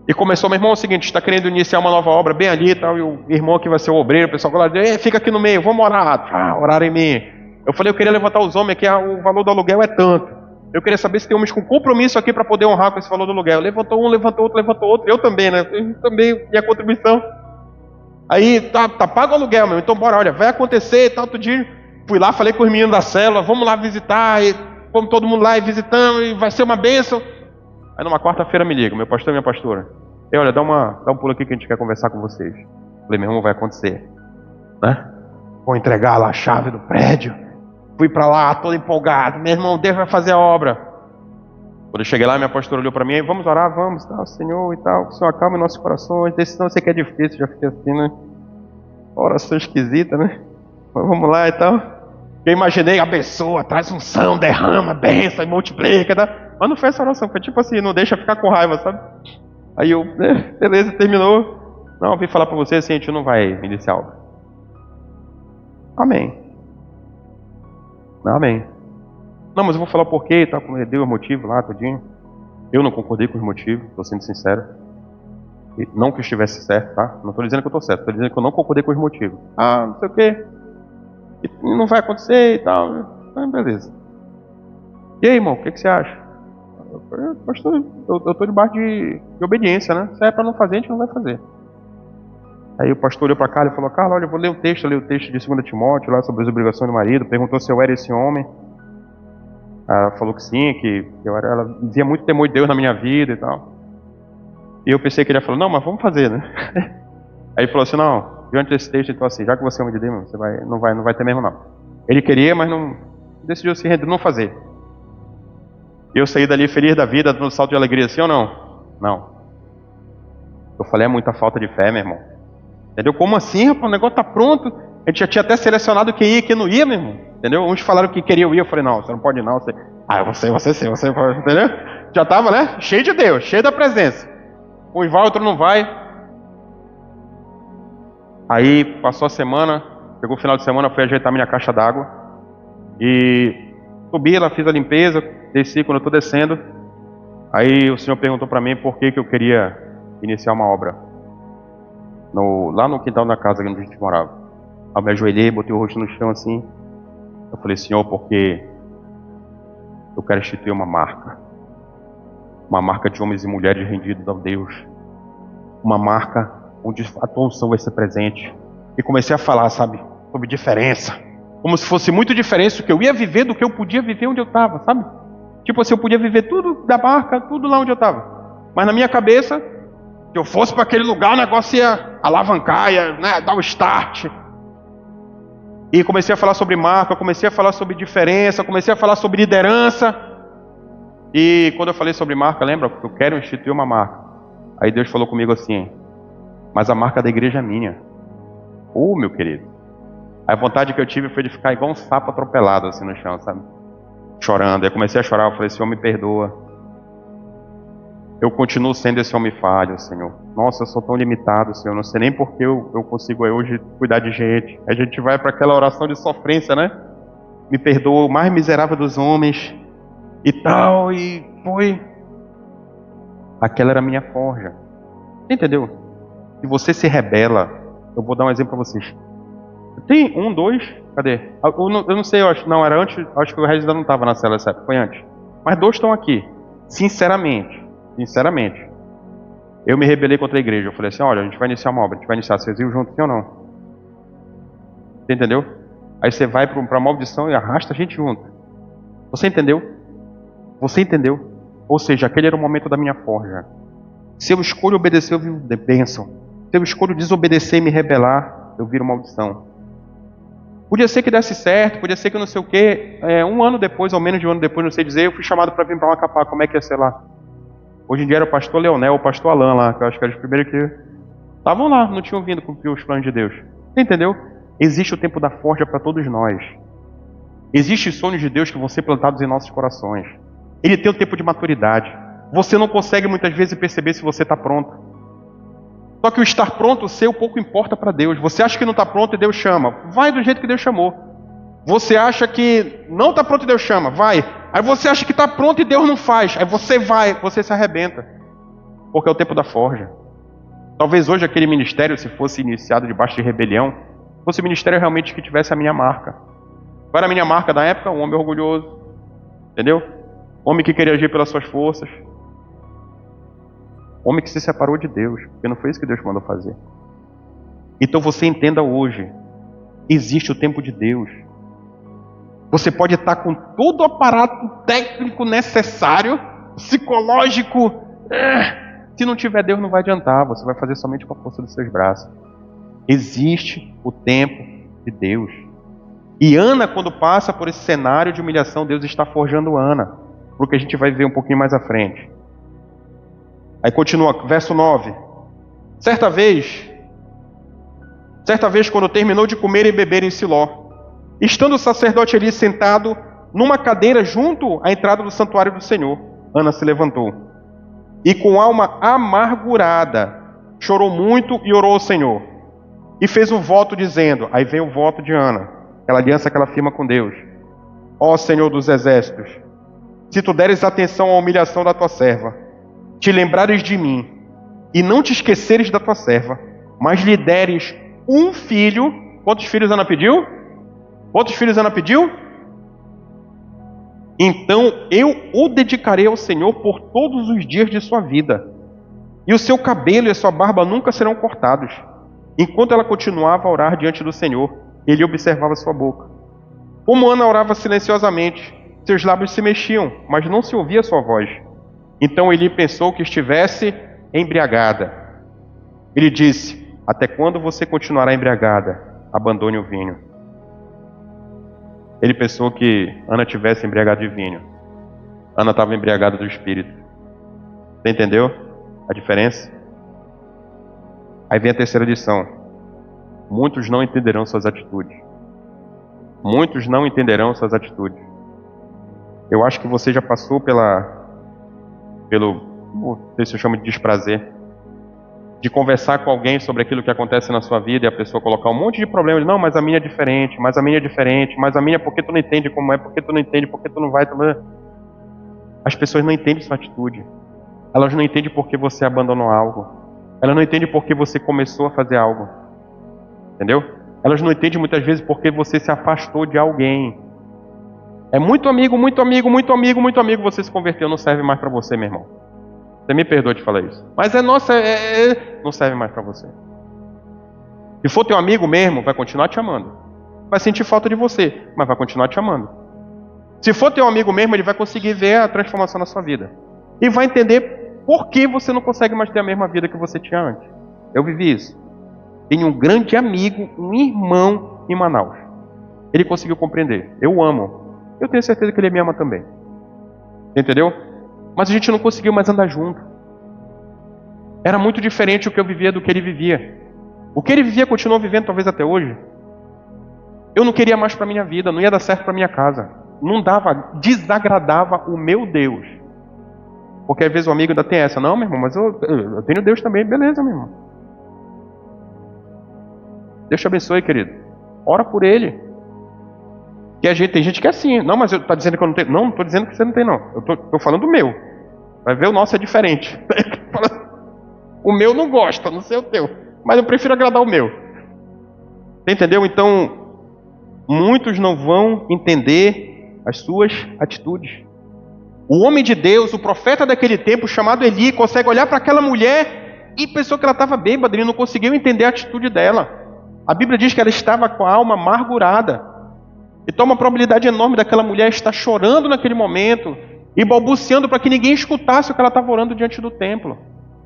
E começou: "Meu irmão, é o seguinte, está querendo iniciar uma nova obra bem ali e tal." E o irmão que vai ser o obreiro, o pessoal falou: "Fica aqui no meio, vamos orar." Oraram em mim. Eu falei: "Eu queria levantar os homens, que o valor do aluguel é tanto. Eu queria saber se tem homens com compromisso aqui para poder honrar com esse valor do aluguel." Levantou um, levantou outro. Eu também, né? Eu também, minha contribuição. Aí, tá pago o aluguel, meu. Então bora, olha, vai acontecer e tal, todo dia. Fui lá, falei com os meninos da célula: "Vamos lá visitar." E fomos todo mundo lá e visitamos, e vai ser uma bênção. Aí numa quarta-feira me liga, meu pastor e minha pastora: "E olha, dá um pulo aqui que a gente quer conversar com vocês." Falei: "Meu irmão, vai acontecer, né?" Vou entregar lá a chave do prédio. Fui para lá, todo empolgado. Meu irmão, Deus vai fazer a obra. Quando eu cheguei lá, minha pastora olhou para mim, vamos orar, vamos, tal, Senhor e tal, que o Senhor acalme nossos corações. Decisão, eu sei que é difícil, já fiquei assim, né? Oração esquisita, né? Mas vamos lá e tal. Eu imaginei, abençoa, traz unção, derrama, benção e multiplica, tá? Mas não foi essa oração, foi tipo assim, não deixa ficar com raiva, sabe? Aí eu, beleza, terminou. Não, eu vim falar para você assim, a gente não vai iniciar a obra. Amém. Amém. Não, mas eu vou falar o porquê e tal, como deu o motivo lá, tudinho. Eu não concordei com os motivos, estou sendo sincero. E não que eu estivesse certo, tá? Não estou dizendo que eu estou certo, estou dizendo que eu não concordei com os motivos. Ah, não sei o quê. E não vai acontecer e tal. Ah, beleza. E aí, irmão, o que você acha? Pastor, eu estou debaixo de obediência, né? Se é para não fazer, a gente não vai fazer. Aí o pastor olhou para cá e falou, Carlos, olha, eu vou ler o texto de 2 Timóteo, lá sobre as obrigações do marido. Perguntou se eu era esse homem. Ela falou que sim, que ela dizia muito temor de Deus na minha vida e tal. E eu pensei que ele ia falar, não, mas vamos fazer, né? Aí ele falou assim, não, diante desse texto, ele falou assim, já que você é homem de Deus, você não vai ter mesmo não. Ele queria, mas não decidiu se render, não fazer. E eu saí dali feliz da vida, dando salto de alegria, sim ou não? Não. Eu falei, é muita falta de fé, meu irmão. Entendeu? Como assim, rapaz? O negócio tá pronto. A gente já tinha até selecionado quem ia e quem não ia, meu irmão. Entendeu? Uns falaram que queriam ir, eu falei, não, você não pode ir não. Você sim, você pode. Entendeu? Já tava, né? Cheio de Deus, cheio da presença. Um vai, outro não vai. Aí passou a semana, chegou o final de semana, fui ajeitar minha caixa d'água. E subi lá, fiz a limpeza, desci quando eu estou descendo. Aí o senhor perguntou para mim por que eu queria iniciar uma obra. Lá no quintal da casa onde a gente morava. Aí eu me ajoelhei, botei o rosto no chão assim. Eu falei, Senhor, porque eu quero instituir uma marca. Uma marca de homens e mulheres rendidos a Deus. Uma marca onde a tua unção vai ser presente. E comecei a falar, sabe, sobre diferença. Como se fosse muito diferente do que eu ia viver do que eu podia viver onde eu estava, sabe? Tipo assim, eu podia viver tudo da marca, tudo lá onde eu estava. Mas na minha cabeça, se eu fosse para aquele lugar, o negócio ia alavancar, ia, né, dar o start. E comecei a falar sobre marca, comecei a falar sobre diferença, comecei a falar sobre liderança. E quando eu falei sobre marca, lembra? Eu quero instituir uma marca. Aí Deus falou comigo assim, mas a marca da igreja é minha. Meu querido. A vontade que eu tive foi de ficar igual um sapo atropelado assim no chão, sabe? Chorando. Aí eu comecei a chorar, eu falei, Senhor, me perdoa. Eu continuo sendo esse homem falho, Senhor. Nossa, eu sou tão limitado, Senhor. Não sei nem por que eu consigo hoje cuidar de gente. A gente vai para aquela oração de sofrência, né? Me perdoa, o mais miserável dos homens. E tal, e foi. Aquela era a minha forja. Entendeu? Se você se rebela, eu vou dar um exemplo para vocês. Tem 1, 2, cadê? Eu não sei, eu acho. Não, era antes, acho que o Regis ainda não estava na cela, certo? Foi antes. Mas 2 estão aqui. Sinceramente, eu me rebelei contra a igreja. Eu falei assim, olha, a gente vai iniciar uma obra, a gente vai iniciar, vocês iam junto, sim ou não? Você entendeu? Aí você vai para a maldição e arrasta a gente junto. Você entendeu? Você entendeu? Ou seja, aquele era o momento da minha forja. Se eu escolho obedecer, eu viro bênção. Se eu escolho desobedecer e me rebelar, eu viro maldição. Podia ser que desse certo, podia ser que não sei o quê. 1 ano depois, ou menos de 1 ano depois, não sei dizer, eu fui chamado para vir para Macapá. Como é que ia ser lá? Hoje em dia era o pastor Leonel, o pastor Alain lá, que eu acho que era os primeiros que estavam lá, não tinham vindo cumprir os planos de Deus. Entendeu? Existe o tempo da forja para todos nós. Existem sonhos de Deus que vão ser plantados em nossos corações. Ele tem o tempo de maturidade. Você não consegue muitas vezes perceber se você está pronto. Só que o estar pronto, o seu, pouco importa para Deus. Você acha que não está pronto e Deus chama. Vai do jeito que Deus chamou. Você acha que não está pronto e Deus chama. Vai. Aí você acha que está pronto e Deus não faz. Aí você vai, você se arrebenta. Porque é o tempo da forja. Talvez hoje aquele ministério, se fosse iniciado debaixo de rebelião, fosse o ministério realmente que tivesse a minha marca. Qual era a minha marca da época? Um homem orgulhoso. Entendeu? Homem que queria agir pelas suas forças. Homem que se separou de Deus, porque não foi isso que Deus mandou fazer. Então você entenda hoje, existe o tempo de Deus. Você pode estar com todo o aparato técnico necessário, psicológico. Se não tiver Deus, não vai adiantar. Você vai fazer somente com a força dos seus braços. Existe o tempo de Deus. E Ana, quando passa por esse cenário de humilhação, Deus está forjando Ana, porque a gente vai ver um pouquinho mais à frente. Aí continua, verso 9. Certa vez, quando terminou de comer e beber em Siló, estando o sacerdote ali sentado numa cadeira junto à entrada do santuário do Senhor, Ana se levantou e com alma amargurada chorou muito e orou ao Senhor. E fez um voto dizendo, aí vem o voto de Ana, aquela aliança que ela firma com Deus. Ó Senhor dos exércitos, se tu deres atenção à humilhação da tua serva, te lembrares de mim, e não te esqueceres da tua serva, mas lhe deres um filho. Quantos filhos Ana pediu? Então eu o dedicarei ao Senhor por todos os dias de sua vida, e o seu cabelo e a sua barba nunca serão cortados. Enquanto ela continuava a orar diante do Senhor, ele observava sua boca. Como Ana orava silenciosamente, seus lábios se mexiam, mas não se ouvia sua voz. Então ele pensou que estivesse embriagada. Ele disse, até quando você continuará embriagada? Abandone o vinho. Ele pensou que Ana tivesse embriagada de vinho. Ana estava embriagada do Espírito. Você entendeu a diferença? Aí vem a terceira lição. Muitos não entenderão suas atitudes. Muitos não entenderão suas atitudes. Eu acho que você já passou não sei se eu chamo de desprazer, de conversar com alguém sobre aquilo que acontece na sua vida e a pessoa colocar um monte de problemas. Não, mas a minha é diferente, mas a minha é diferente, mas a minha é porque tu não entende como é, porque tu não entende, porque tu não vai. As pessoas não entendem sua atitude. Elas não entendem porque você abandonou algo. Elas não entendem porque você começou a fazer algo. Entendeu? Elas não entendem muitas vezes porque você se afastou de alguém. É muito amigo, você se converteu, não serve mais para você, meu irmão. Você me perdoa de falar isso. Mas não serve mais para você. Se for teu amigo mesmo, vai continuar te amando. Vai sentir falta de você, mas vai continuar te amando. Se for teu amigo mesmo, ele vai conseguir ver a transformação na sua vida. E vai entender por que você não consegue mais ter a mesma vida que você tinha antes. Eu vivi isso. Tenho um grande amigo, um irmão em Manaus. Ele conseguiu compreender. Eu amo. Eu tenho certeza que ele me ama também. Entendeu? Mas a gente não conseguiu mais andar junto. Era muito diferente o que eu vivia do que ele vivia. O que ele vivia continuou vivendo talvez até hoje. Eu não queria mais para minha vida, não ia dar certo para minha casa. Não dava, desagradava o meu Deus. Porque às vezes o amigo ainda tem essa, não, meu irmão, mas eu tenho Deus também, beleza, meu irmão. Deus te abençoe, querido. Ora por ele. Que tem gente que é assim, não, mas está dizendo que eu não tenho. Não, não estou dizendo que você não tem, não. Eu estou falando do meu. Vai ver, o nosso é diferente. O meu não gosta, não sei o teu. Mas eu prefiro agradar o meu. Você entendeu? Então, muitos não vão entender as suas atitudes. O homem de Deus, o profeta daquele tempo, chamado Eli, consegue olhar para aquela mulher e pensou que ela estava bêbada, ele não conseguiu entender a atitude dela. A Bíblia diz que ela estava com a alma amargurada. Então uma probabilidade enorme daquela mulher estar chorando naquele momento e balbuciando para que ninguém escutasse o que ela estava orando diante do templo.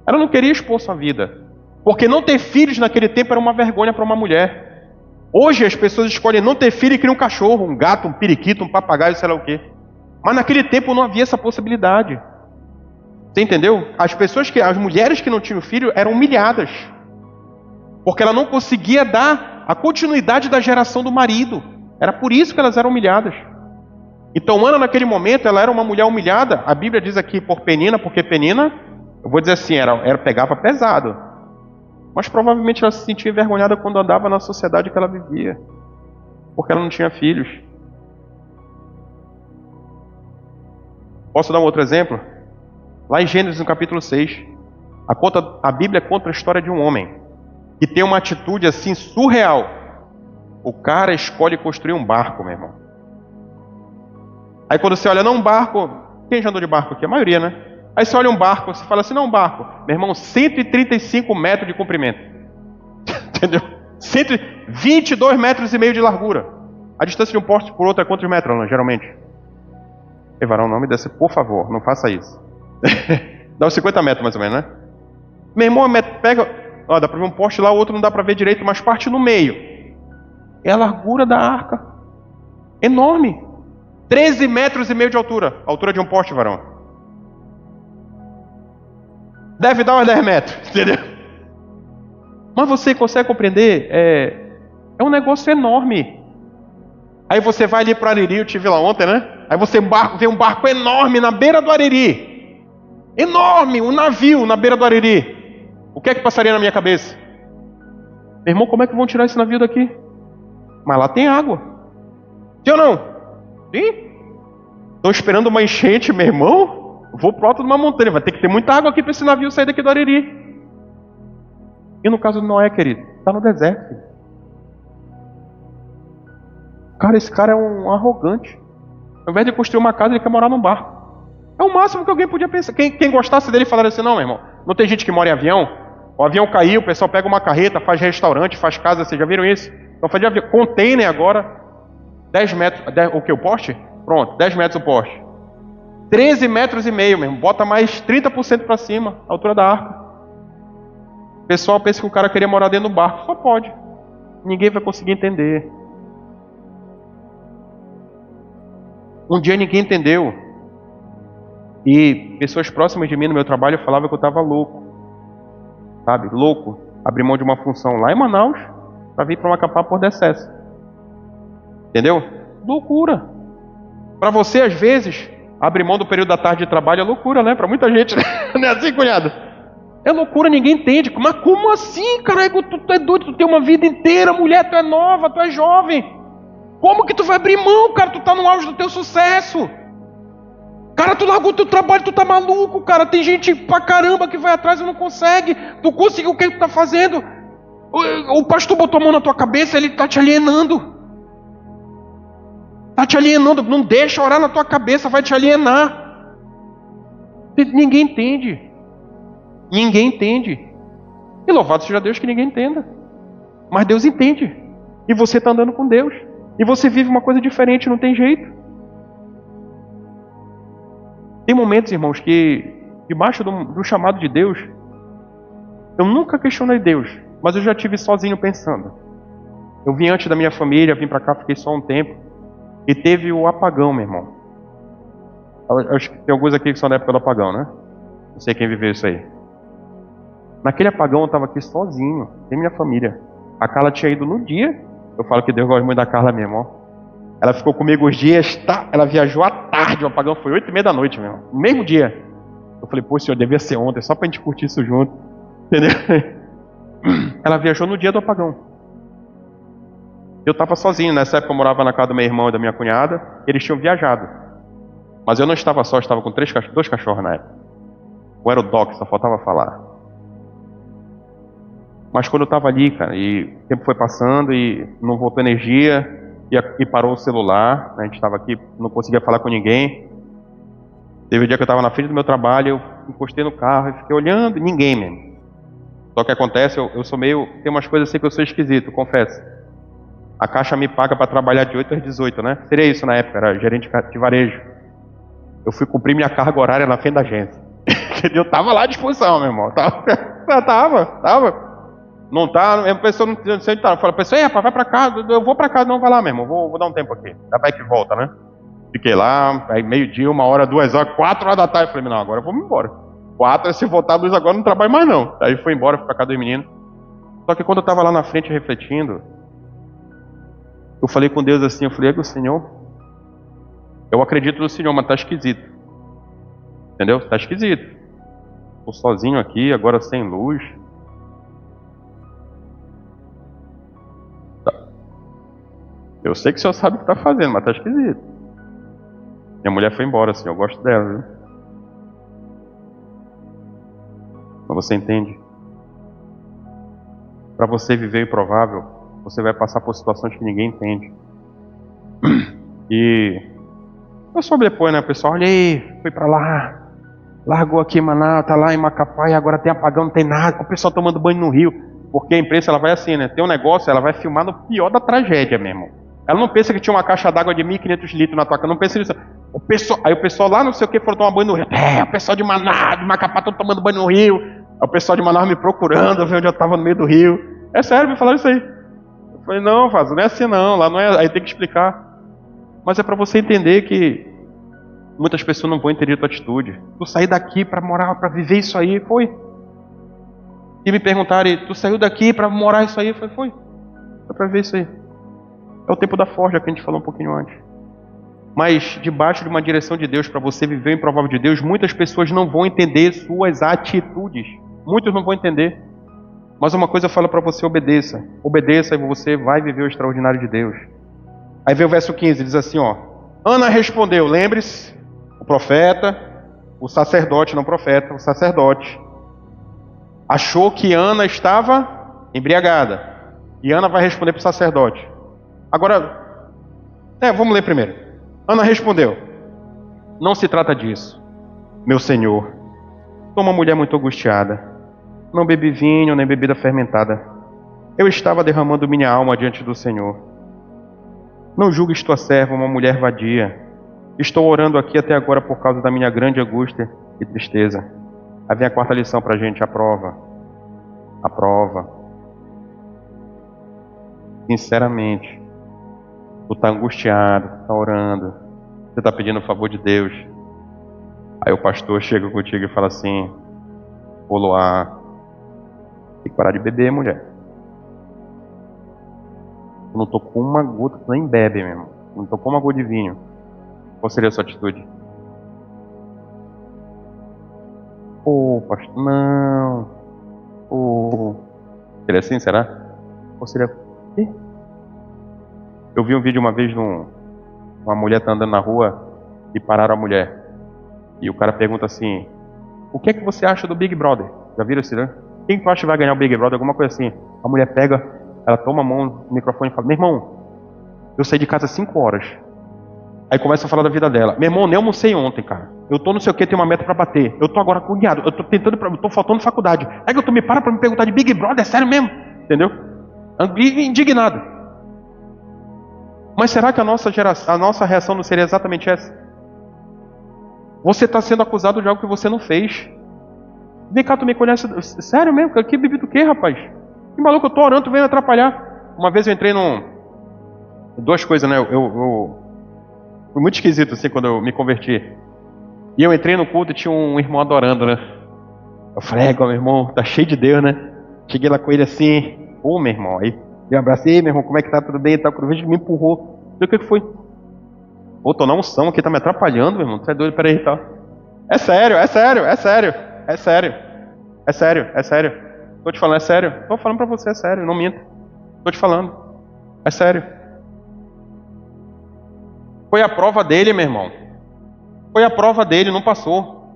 Ela não queria expor sua vida, porque não ter filhos naquele tempo era uma vergonha para uma mulher. Hoje as pessoas escolhem não ter filho e criam um cachorro, um gato, um periquito, um papagaio, sei lá o quê. Mas naquele tempo não havia essa possibilidade. Você entendeu? As mulheres que não tinham filho eram humilhadas, porque ela não conseguia dar a continuidade da geração do marido. Era por isso que elas eram humilhadas. Então Ana naquele momento, ela era uma mulher humilhada. A Bíblia diz aqui por Penina, porque Penina, eu vou dizer assim, pegava pesado. Mas provavelmente ela se sentia envergonhada quando andava na sociedade que ela vivia, porque ela não tinha filhos. Posso dar um outro exemplo? Lá em Gênesis, no capítulo 6, a Bíblia conta a história de um homem que tem uma atitude assim surreal. O cara escolhe construir um barco, meu irmão. Aí quando você olha, não, um barco, quem já andou de barco aqui? A maioria, né? Aí você olha um barco, você fala assim, não, um barco. Meu irmão, 135 metros de comprimento. Entendeu? 122 metros e meio de largura. A distância de um poste por outro é quantos metros, Alan, geralmente? Varão, não me desce, por favor, não faça isso. Dá uns 50 metros mais ou menos, né? Meu irmão, pega, ó, dá pra ver um poste lá, o outro não dá pra ver direito, mas parte no meio. É a largura da arca. Enorme. 13,5 metros de altura. A altura de um poste, varão. Deve dar uns 10 metros, entendeu? Mas você consegue compreender? É um negócio enorme. Aí você vai ali para o Ariri, eu estive lá ontem, né? Aí você vê um barco enorme na beira do Ariri. Enorme, um navio na beira do Ariri. O que é que passaria na minha cabeça? Meu irmão, como é que vão tirar esse navio daqui? Mas lá tem água. Sim ou não? Sim? Estão esperando uma enchente, meu irmão? Vou pro alto de uma montanha. Vai ter que ter muita água aqui para esse navio sair daqui do Ariri. E no caso de Noé, querido, está no deserto. Cara, esse cara é um arrogante. Ao invés de construir uma casa, ele quer morar num barco. É o máximo que alguém podia pensar. Quem gostasse dele falaria assim, não, meu irmão, não tem gente que mora em avião? O avião caiu, o pessoal pega uma carreta, faz restaurante, faz casa, vocês já viram isso? Então faz de avião, container agora, 10 metros, o que, o poste? Pronto, 10 metros o poste. 13,5 metros, mesmo, bota mais 30% para cima, a altura da arca. O pessoal pensa que o cara queria morar dentro do barco, só pode. Ninguém vai conseguir entender. Um dia ninguém entendeu. E pessoas próximas de mim no meu trabalho falavam que eu estava louco. Sabe? Louco. Abrir mão de uma função lá em Manaus para vir para Macapá por decesso. Entendeu? Loucura. Para você, às vezes, abrir mão do período da tarde de trabalho é loucura, né? Para muita gente, né? Não é assim, cunhado? É loucura, ninguém entende. Mas como assim, cara? Tu é doido, tu tem uma vida inteira, mulher, tu é nova, tu é jovem. Como que tu vai abrir mão, cara? Tu tá no auge do teu sucesso. Cara, tu largou teu trabalho, tu tá maluco, cara. Tem gente pra caramba que vai atrás e não consegue. Tu conseguiu o que tu tá fazendo? O pastor botou a mão na tua cabeça, ele tá te alienando. Tá te alienando. Não deixa orar na tua cabeça, vai te alienar. Ninguém entende. Ninguém entende. E louvado seja Deus que ninguém entenda. Mas Deus entende. E você está andando com Deus. E você vive uma coisa diferente, não tem jeito. Tem momentos, irmãos, que debaixo do chamado de Deus, eu nunca questionei Deus, mas eu já estive sozinho pensando. Eu vim antes da minha família, vim para cá, fiquei só um tempo, e teve o apagão, meu irmão. Acho que tem alguns aqui que são da época do apagão, né? Não sei quem viveu isso aí. Naquele apagão eu estava aqui sozinho, sem minha família. A Carla tinha ido no dia. Eu falo que Deus gosta muito da Carla mesmo, ó. Ela ficou comigo os dias, tá? Ela viajou à tarde, o apagão foi 8h30 da noite, meu irmão. No mesmo dia. Eu falei, pô, senhor, devia ser ontem, só pra gente curtir isso junto. Entendeu? Ela viajou no dia do apagão. Eu estava sozinho, nessa época eu morava na casa do meu irmão e da minha cunhada, eles tinham viajado. Mas eu não estava só, eu estava com 2 cachorros na época. Ou era o Doc, só faltava falar. Mas quando eu estava ali, cara, e o tempo foi passando e não voltou energia, e parou o celular, a gente estava aqui, não conseguia falar com ninguém. Teve um dia que eu estava na frente do meu trabalho, eu encostei no carro e fiquei olhando, ninguém mesmo. Só que acontece, eu sou meio, tem umas coisas assim que eu sou esquisito, confesso. A Caixa me paga para trabalhar de 8 às 18, né? Seria isso na época, era gerente de varejo. Eu fui cumprir minha carga horária na frente da agência. Eu estava lá à disposição, meu irmão. Tava. Não tá, a pessoa não sei onde tá. Fala, pessoa, rapaz, vai pra casa. Eu vou pra casa, não, vai lá mesmo. Vou dar um tempo aqui. Dá vai que volta, né? Fiquei lá, aí meio-dia, 1 hora, 2 horas, 4 horas da tarde. Falei, não, agora eu vou me embora. 4, se voltar a luz agora, não trabalho mais não. Aí fui embora, fui pra casa dos meninos. Só que quando eu tava lá na frente refletindo, eu falei com Deus assim, eu falei, o Senhor, eu acredito no Senhor, mas tá esquisito. Entendeu? Tá esquisito. Tô sozinho aqui, agora sem luz. Eu sei que o senhor sabe o que está fazendo, mas está esquisito. Minha mulher foi embora, assim, eu gosto dela, viu? Mas você entende? Para você viver o improvável, você vai passar por situações que ninguém entende. E eu soube depois, né? O pessoal, olha aí, foi para lá, largou aqui em Manaus, tá lá em Macapá e agora tem apagão, não tem nada. O pessoal tomando banho no rio. Porque a imprensa, ela vai assim, né? Tem um negócio, ela vai filmar no pior da tragédia mesmo. Ela não pensa que tinha uma caixa d'água de 1.500 litros na tua casa, não pensa nisso. Aí o pessoal lá, não sei o que, foram tomar banho no rio. O pessoal de Manaus, de Macapá, estão tomando banho no rio. Aí o pessoal de Manaus me procurando, ver onde eu estava no meio do rio. É sério, me falaram isso aí. Eu falei, não, Vaso, não é assim não, lá não é, aí tem que explicar. Mas é para você entender que muitas pessoas não vão entender a tua atitude. Tu sair daqui para morar, para viver isso aí, foi. E me perguntarem, tu saiu daqui para morar isso aí? Foi. Foi para ver isso aí. É o tempo da forja que a gente falou um pouquinho antes. Mas debaixo de uma direção de Deus, para você viver o improvável de Deus, muitas pessoas não vão entender suas atitudes. Muitos não vão entender. Mas uma coisa eu falo para você, obedeça. Obedeça e você vai viver o extraordinário de Deus. Aí vem o verso 15, diz assim, ó. Ana respondeu, lembre-se, o profeta, o sacerdote, não profeta, o sacerdote, achou que Ana estava embriagada. E Ana vai responder para o sacerdote. Agora, vamos ler primeiro. Ana respondeu, não se trata disso, meu senhor. Sou uma mulher muito angustiada. Não bebi vinho nem bebida fermentada. Eu estava derramando minha alma diante do Senhor. Não julgues tua serva uma mulher vadia. Estou orando aqui até agora por causa da minha grande angústia e tristeza. Aí vem a quarta lição para a gente, a prova. A prova. Sinceramente, tu está angustiado, tu está orando, você está pedindo o favor de Deus. Aí o pastor chega contigo e fala assim, ô Luar, tem que parar de beber, mulher. Eu não tô com uma gota, tu nem bebe, meu irmão. Eu não tô com uma gota de vinho. Qual seria a sua atitude? Pô, pastor, não. Pô. Seria assim, será? Ou seria... Quê? Eu vi um vídeo uma vez de uma mulher tá andando na rua e pararam a mulher. E o cara pergunta assim, o que é que você acha do Big Brother? Já viram isso, né? Quem tu acha que vai ganhar o Big Brother? Alguma coisa assim. A mulher pega, ela toma a mão no microfone e fala, meu irmão, eu saí de casa às 5 horas. Aí começa a falar da vida dela. Meu irmão, nem almocei ontem, cara. Eu tô não sei o que, tenho uma meta pra bater. Eu tô agora agoniado. Eu tô eu tô faltando faculdade. É que tu me para pra me perguntar de Big Brother? É sério mesmo? Entendeu? Indignado. Mas será que a nossa reação não seria exatamente essa? Você está sendo acusado de algo que você não fez. Vem cá, tu me conhece. Sério mesmo? Que bebida o quê, rapaz? Que maluco, eu tô orando, tu vem me atrapalhar. Uma vez eu entrei duas coisas, né? Eu foi muito esquisito assim quando eu me converti. E eu entrei no culto e tinha um irmão adorando, né? Eu falei, meu irmão, tá cheio de Deus, né? Cheguei lá com ele assim, meu irmão, aí eu abracei, meu irmão, como é que tá? Tudo bem e tal? Quando eu vejo, ele me empurrou. O que foi? Pô, tô na unção aqui, tá me atrapalhando, meu irmão. Tu é doido, peraí e tal. É sério. Tô te falando, é sério. Tô falando pra você, é sério, não minto. Tô te falando, é sério. Foi a prova dele, meu irmão. Foi a prova dele, não passou.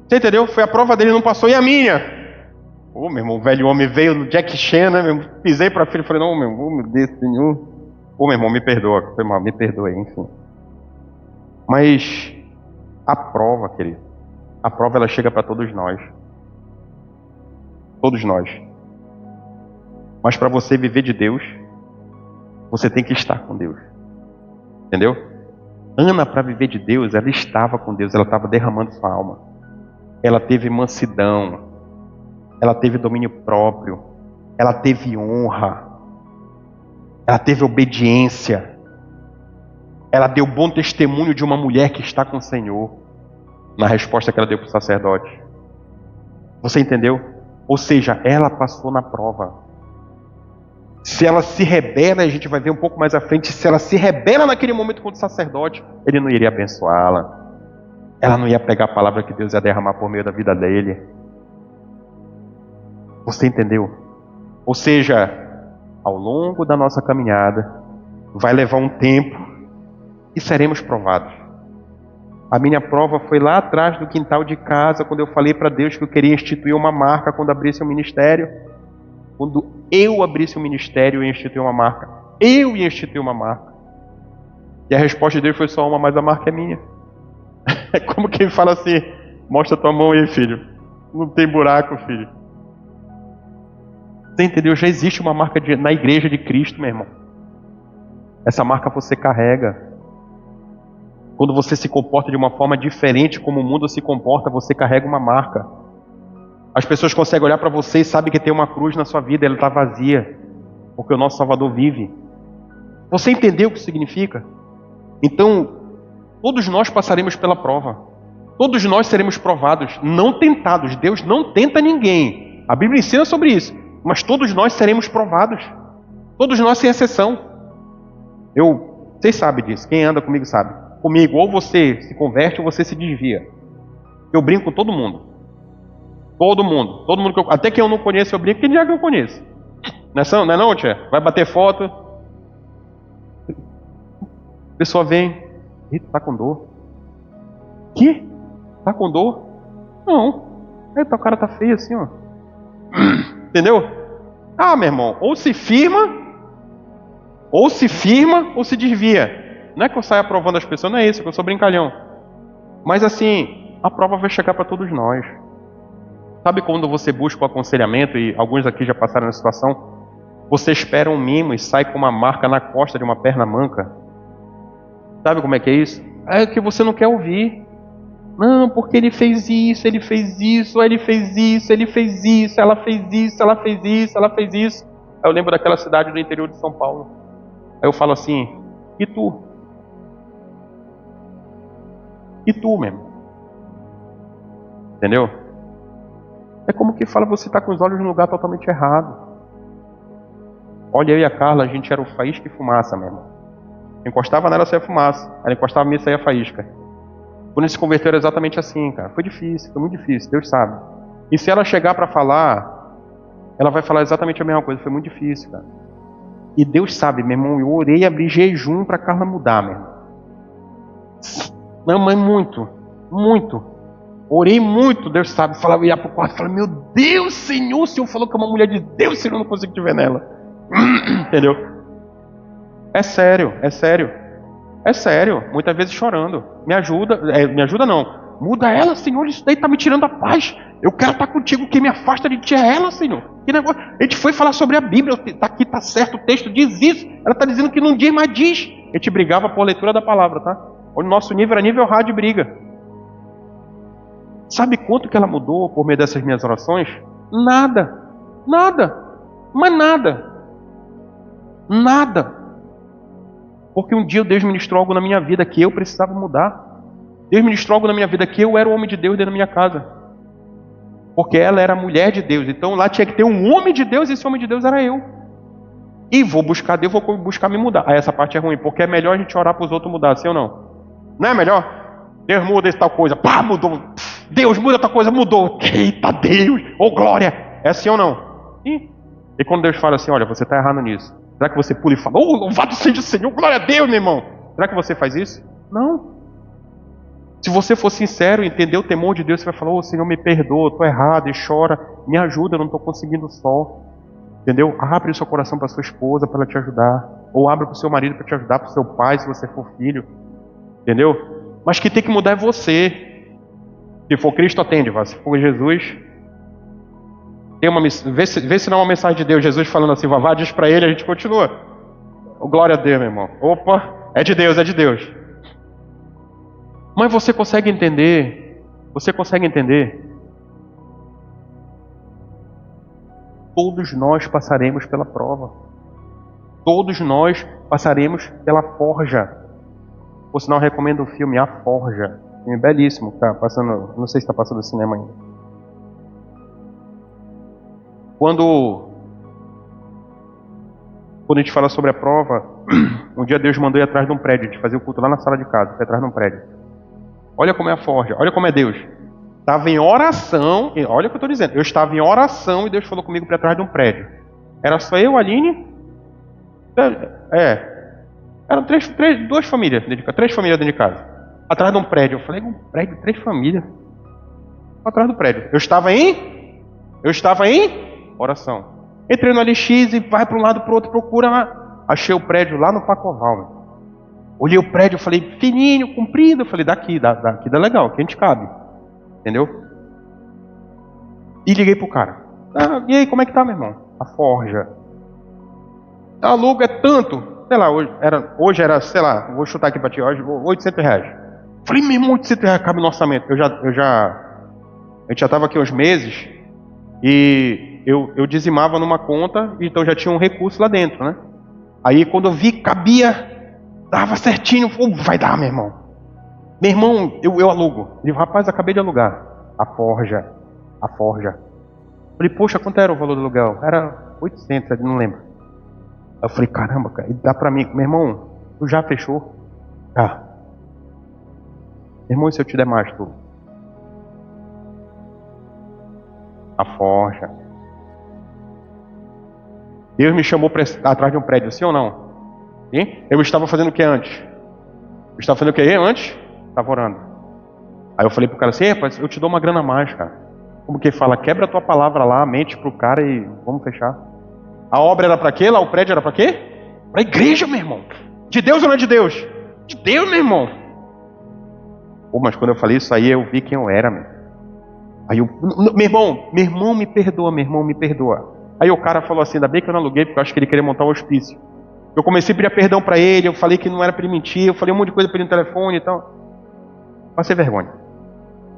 Você entendeu? Foi a prova dele, não passou. E a minha? Meu irmão, o velho homem veio no Jack Chan, né, meu irmão? Pisei pra filho e falei, não, meu Deus, Senhor. Meu irmão, me perdoa. Foi mal, me perdoa aí, enfim. Mas a prova, querido, a prova ela chega para todos nós. Todos nós. Mas para você viver de Deus, você tem que estar com Deus. Entendeu? Ana, para viver de Deus, ela estava com Deus, ela estava derramando sua alma. Ela teve mansidão, ela teve domínio próprio, ela teve honra, ela teve obediência. Ela deu bom testemunho de uma mulher que está com o Senhor, na resposta que ela deu para o sacerdote. Você entendeu? Ou seja, ela passou na prova. Se ela se rebela, a gente vai ver um pouco mais à frente, se ela se rebela naquele momento contra o sacerdote, ele não iria abençoá-la. Ela não ia pegar a palavra que Deus ia derramar por meio da vida dele. Você entendeu? Ou seja, ao longo da nossa caminhada, vai levar um tempo e seremos provados. A minha prova foi lá atrás do quintal de casa, quando eu falei para Deus que eu queria instituir uma marca quando abrisse um ministério. Quando eu abrisse um ministério, eu ia instituir uma marca. Eu ia instituir uma marca. E a resposta de Deus foi só uma, mas a marca é minha. É como quem fala assim, mostra tua mão aí, filho. Não tem buraco, filho. Você entendeu? Já existe uma marca na igreja de Cristo, meu irmão. Essa marca você carrega. Quando você se comporta de uma forma diferente como o mundo se comporta, você carrega uma marca. As pessoas conseguem olhar para você e sabem que tem uma cruz na sua vida, ela está vazia. porque o nosso Salvador vive. Você entendeu o que significa? Então, todos nós passaremos pela prova. Todos nós seremos provados, não tentados. Deus não tenta ninguém. A Bíblia ensina sobre isso. Mas todos nós seremos provados. Todos nós, sem exceção. Vocês sabem disso. Quem anda comigo sabe. Comigo, ou você se converte ou você se desvia. Eu brinco com todo mundo. Todo mundo. Todo mundo até quem eu não conheço, eu brinco. Quem já que eu conheço? Não é não, tia? Vai bater foto. A pessoa vem. Eita, tá com dor. Que? Tá com dor? Não. Eita, o cara tá feio assim, ó. Entendeu? Ah, meu irmão, ou se firma, ou se desvia. Não é que eu saia aprovando as pessoas, não é isso, que eu sou brincalhão. Mas assim, a prova vai chegar para todos nós. Sabe quando você busca o aconselhamento, e alguns aqui já passaram nessa situação, você espera um mimo e sai com uma marca na costa de uma perna manca? Sabe como é que é isso? É que você não quer ouvir. Não, porque ele fez isso, ele fez isso, ele fez isso, ele fez isso, ela fez isso, ela fez isso, ela fez isso. Aí eu lembro daquela cidade do interior de São Paulo. Aí eu falo assim, e tu? E tu mesmo? Entendeu? É como que fala, você está com os olhos no lugar totalmente errado. Olha, eu e a Carla, a gente era o faísca e fumaça mesmo. Encostava nela, saía fumaça. Ela encostava em mim, saía faísca. Quando ele se converteu era exatamente assim, cara. Foi difícil, foi muito difícil, Deus sabe. E se ela chegar para falar, ela vai falar exatamente a mesma coisa. Foi muito difícil, cara. E Deus sabe, meu irmão, eu orei e abri jejum para Carla mudar, meu irmão. Não, mas muito, muito. Orei muito, Deus sabe. Falava, ia pro quarto, falava, meu Deus, Senhor, o Senhor falou que é uma mulher de Deus, Senhor, eu não consigo te ver nela. Entendeu? É sério, é sério. É sério, muitas vezes chorando. Me ajuda, me ajuda não. Muda ela, Senhor, isso daí tá me tirando a paz. Eu quero estar contigo, quem me afasta de ti é ela, Senhor. Que negócio? A gente foi falar sobre a Bíblia, tá aqui, tá certo, o texto diz isso. Ela tá dizendo que não diz, mas diz. A gente brigava por leitura da palavra, tá? O nosso nível era nível rádio de briga. Sabe quanto que ela mudou por meio dessas minhas orações? Nada. Nada. Mas nada. Nada. Porque um dia Deus ministrou algo na minha vida que eu precisava mudar. Deus ministrou algo na minha vida que eu era o homem de Deus dentro da minha casa. Porque ela era a mulher de Deus. Então lá tinha que ter um homem de Deus e esse homem de Deus era eu. E vou buscar Deus, vou buscar me mudar. Aí essa parte é ruim, porque é melhor a gente orar para os outros mudar, sim ou não? Não é melhor? Deus muda esse tal coisa. Pá, mudou. Deus muda tal coisa, mudou. Eita Deus, ô glória. É assim ou não? E quando Deus fala assim, olha, você está errando nisso. Será que você pula e fala, louvado seja o Senhor, glória a Deus, meu irmão? Será que você faz isso? Não. Se você for sincero e entender o temor de Deus, você vai falar, Senhor, me perdoa, estou errado, e chora, me ajuda, eu não estou conseguindo só. Entendeu? Abre o seu coração para sua esposa para ela te ajudar. Ou abre para o seu marido para te ajudar, para o seu pai, se você for filho. Entendeu? Mas quem tem que mudar é você. Se for Cristo, atende, se for Jesus... Vê se não é uma mensagem de Deus, Jesus falando assim, vá, diz para ele, a gente continua. Glória a Deus, meu irmão. Opa, é de Deus, é de Deus. Mas você consegue entender? Você consegue entender? Todos nós passaremos pela prova. Todos nós passaremos pela forja. Por sinal, recomendo o filme A Forja. Filme belíssimo, tá passando, não sei se está passando no cinema ainda. Quando a gente fala sobre a prova, um dia Deus mandou ir atrás de um prédio, a gente fazia o culto lá na sala de casa, foi atrás de um prédio. Olha como é a forja, olha como é Deus. Estava em oração, olha o que eu estou dizendo, eu estava em oração e Deus falou comigo para trás de um prédio. Era só eu, a Aline, eram duas famílias, três famílias dentro de casa. Atrás de um prédio, eu falei, um prédio, 3 famílias. Atrás do prédio. Eu estava em oração. Entrei no LX e vai para um lado para o outro, procura lá. Achei o prédio lá no Pacoval. Olhei o prédio, falei, fininho, comprido. Eu falei, daqui dá legal, aqui a gente cabe. Entendeu? E liguei pro cara. E aí, como é que tá, meu irmão? A forja. Alugo é tanto. Sei lá, hoje era, sei lá, vou chutar aqui para ti, hoje, R$800. Falei, meu irmão, R$800 cabe no orçamento. A gente já estava aqui uns meses. E eu dizimava numa conta, então já tinha um recurso lá dentro, né? Aí quando eu vi que cabia, dava certinho, vai dar, meu irmão. Meu irmão, eu alugo. Ele falou, rapaz, acabei de alugar. A forja. Falei, poxa, quanto era o valor do aluguel? Era 800, eu não lembro. Eu falei, caramba, cara, dá pra mim. Meu irmão, tu já fechou? Ah. Meu irmão, e se eu te der mais, tu? A forja. Deus me chamou atrás de um prédio, sim ou não? Sim? Eu estava fazendo o que antes? Eu estava fazendo o que antes? Estava orando. Aí eu falei pro cara assim, rapaz, eu te dou uma grana a mais, cara. Como que fala? Quebra a tua palavra lá, mente pro cara e vamos fechar. A obra era para quê? Lá o prédio era para quê? Para a igreja, meu irmão. De Deus ou não é de Deus? De Deus, meu irmão. Pô, mas quando eu falei isso aí, eu vi quem eu era, meu. Aí eu, meu irmão me perdoa. Aí o cara falou assim, ainda bem que eu não aluguei, porque eu acho que ele queria montar um hospício. Eu comecei a pedir perdão para ele, eu falei que não era para ele mentir, eu falei um monte de coisa para ele no telefone e tal. Passei vergonha.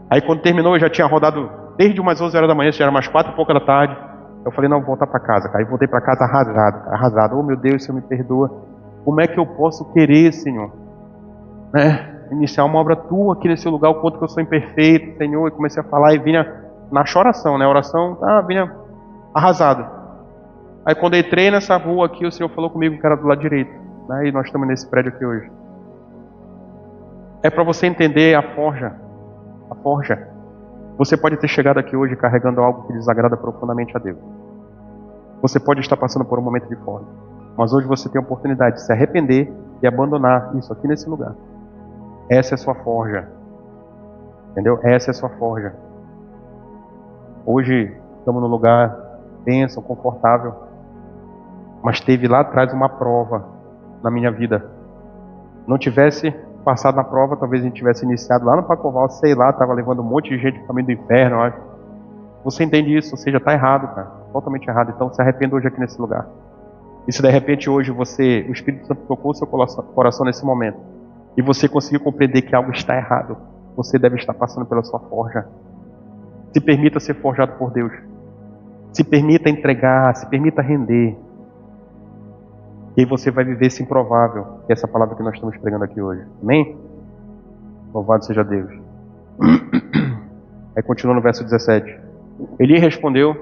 Aí quando terminou, eu já tinha rodado desde umas 11 horas da manhã, já era umas 4 e pouca da tarde. Eu falei, não, vou voltar para casa, cara. Aí voltei para casa arrasado. Oh, meu Deus, Senhor me perdoa. Como é que eu posso querer, Senhor, né, iniciar uma obra tua aqui nesse lugar, o quanto que eu sou imperfeito, Senhor. E comecei a falar e vinha na choração, né, oração, vinha arrasado. Aí quando eu entrei nessa rua aqui, o Senhor falou comigo que era do lado direito, né, e nós estamos nesse prédio aqui hoje. É para você entender a forja. Você pode ter chegado aqui hoje carregando algo que desagrada profundamente a Deus. Você pode estar passando por um momento de forja. Mas hoje você tem a oportunidade de se arrepender e abandonar isso aqui nesse lugar. Essa é a sua forja. Entendeu? Essa é a sua forja. Hoje estamos num lugar denso, confortável. Mas teve lá atrás uma prova na minha vida. Não tivesse passado na prova, talvez a gente tivesse iniciado lá no Pacoval, sei lá, estava levando um monte de gente no caminho do inferno. Ó. Você entende isso? Ou seja, está errado, cara. Totalmente errado. Então se arrependa hoje aqui nesse lugar. E se de repente hoje o Espírito Santo tocou o seu coração nesse momento, e você conseguiu compreender que algo está errado, você deve estar passando pela sua forja. Se permita ser forjado por Deus. Se permita entregar, se permita render. E aí você vai viver esse improvável, que é essa palavra que nós estamos pregando aqui hoje. Amém? Louvado seja Deus. Aí continua no verso 17. Ele respondeu,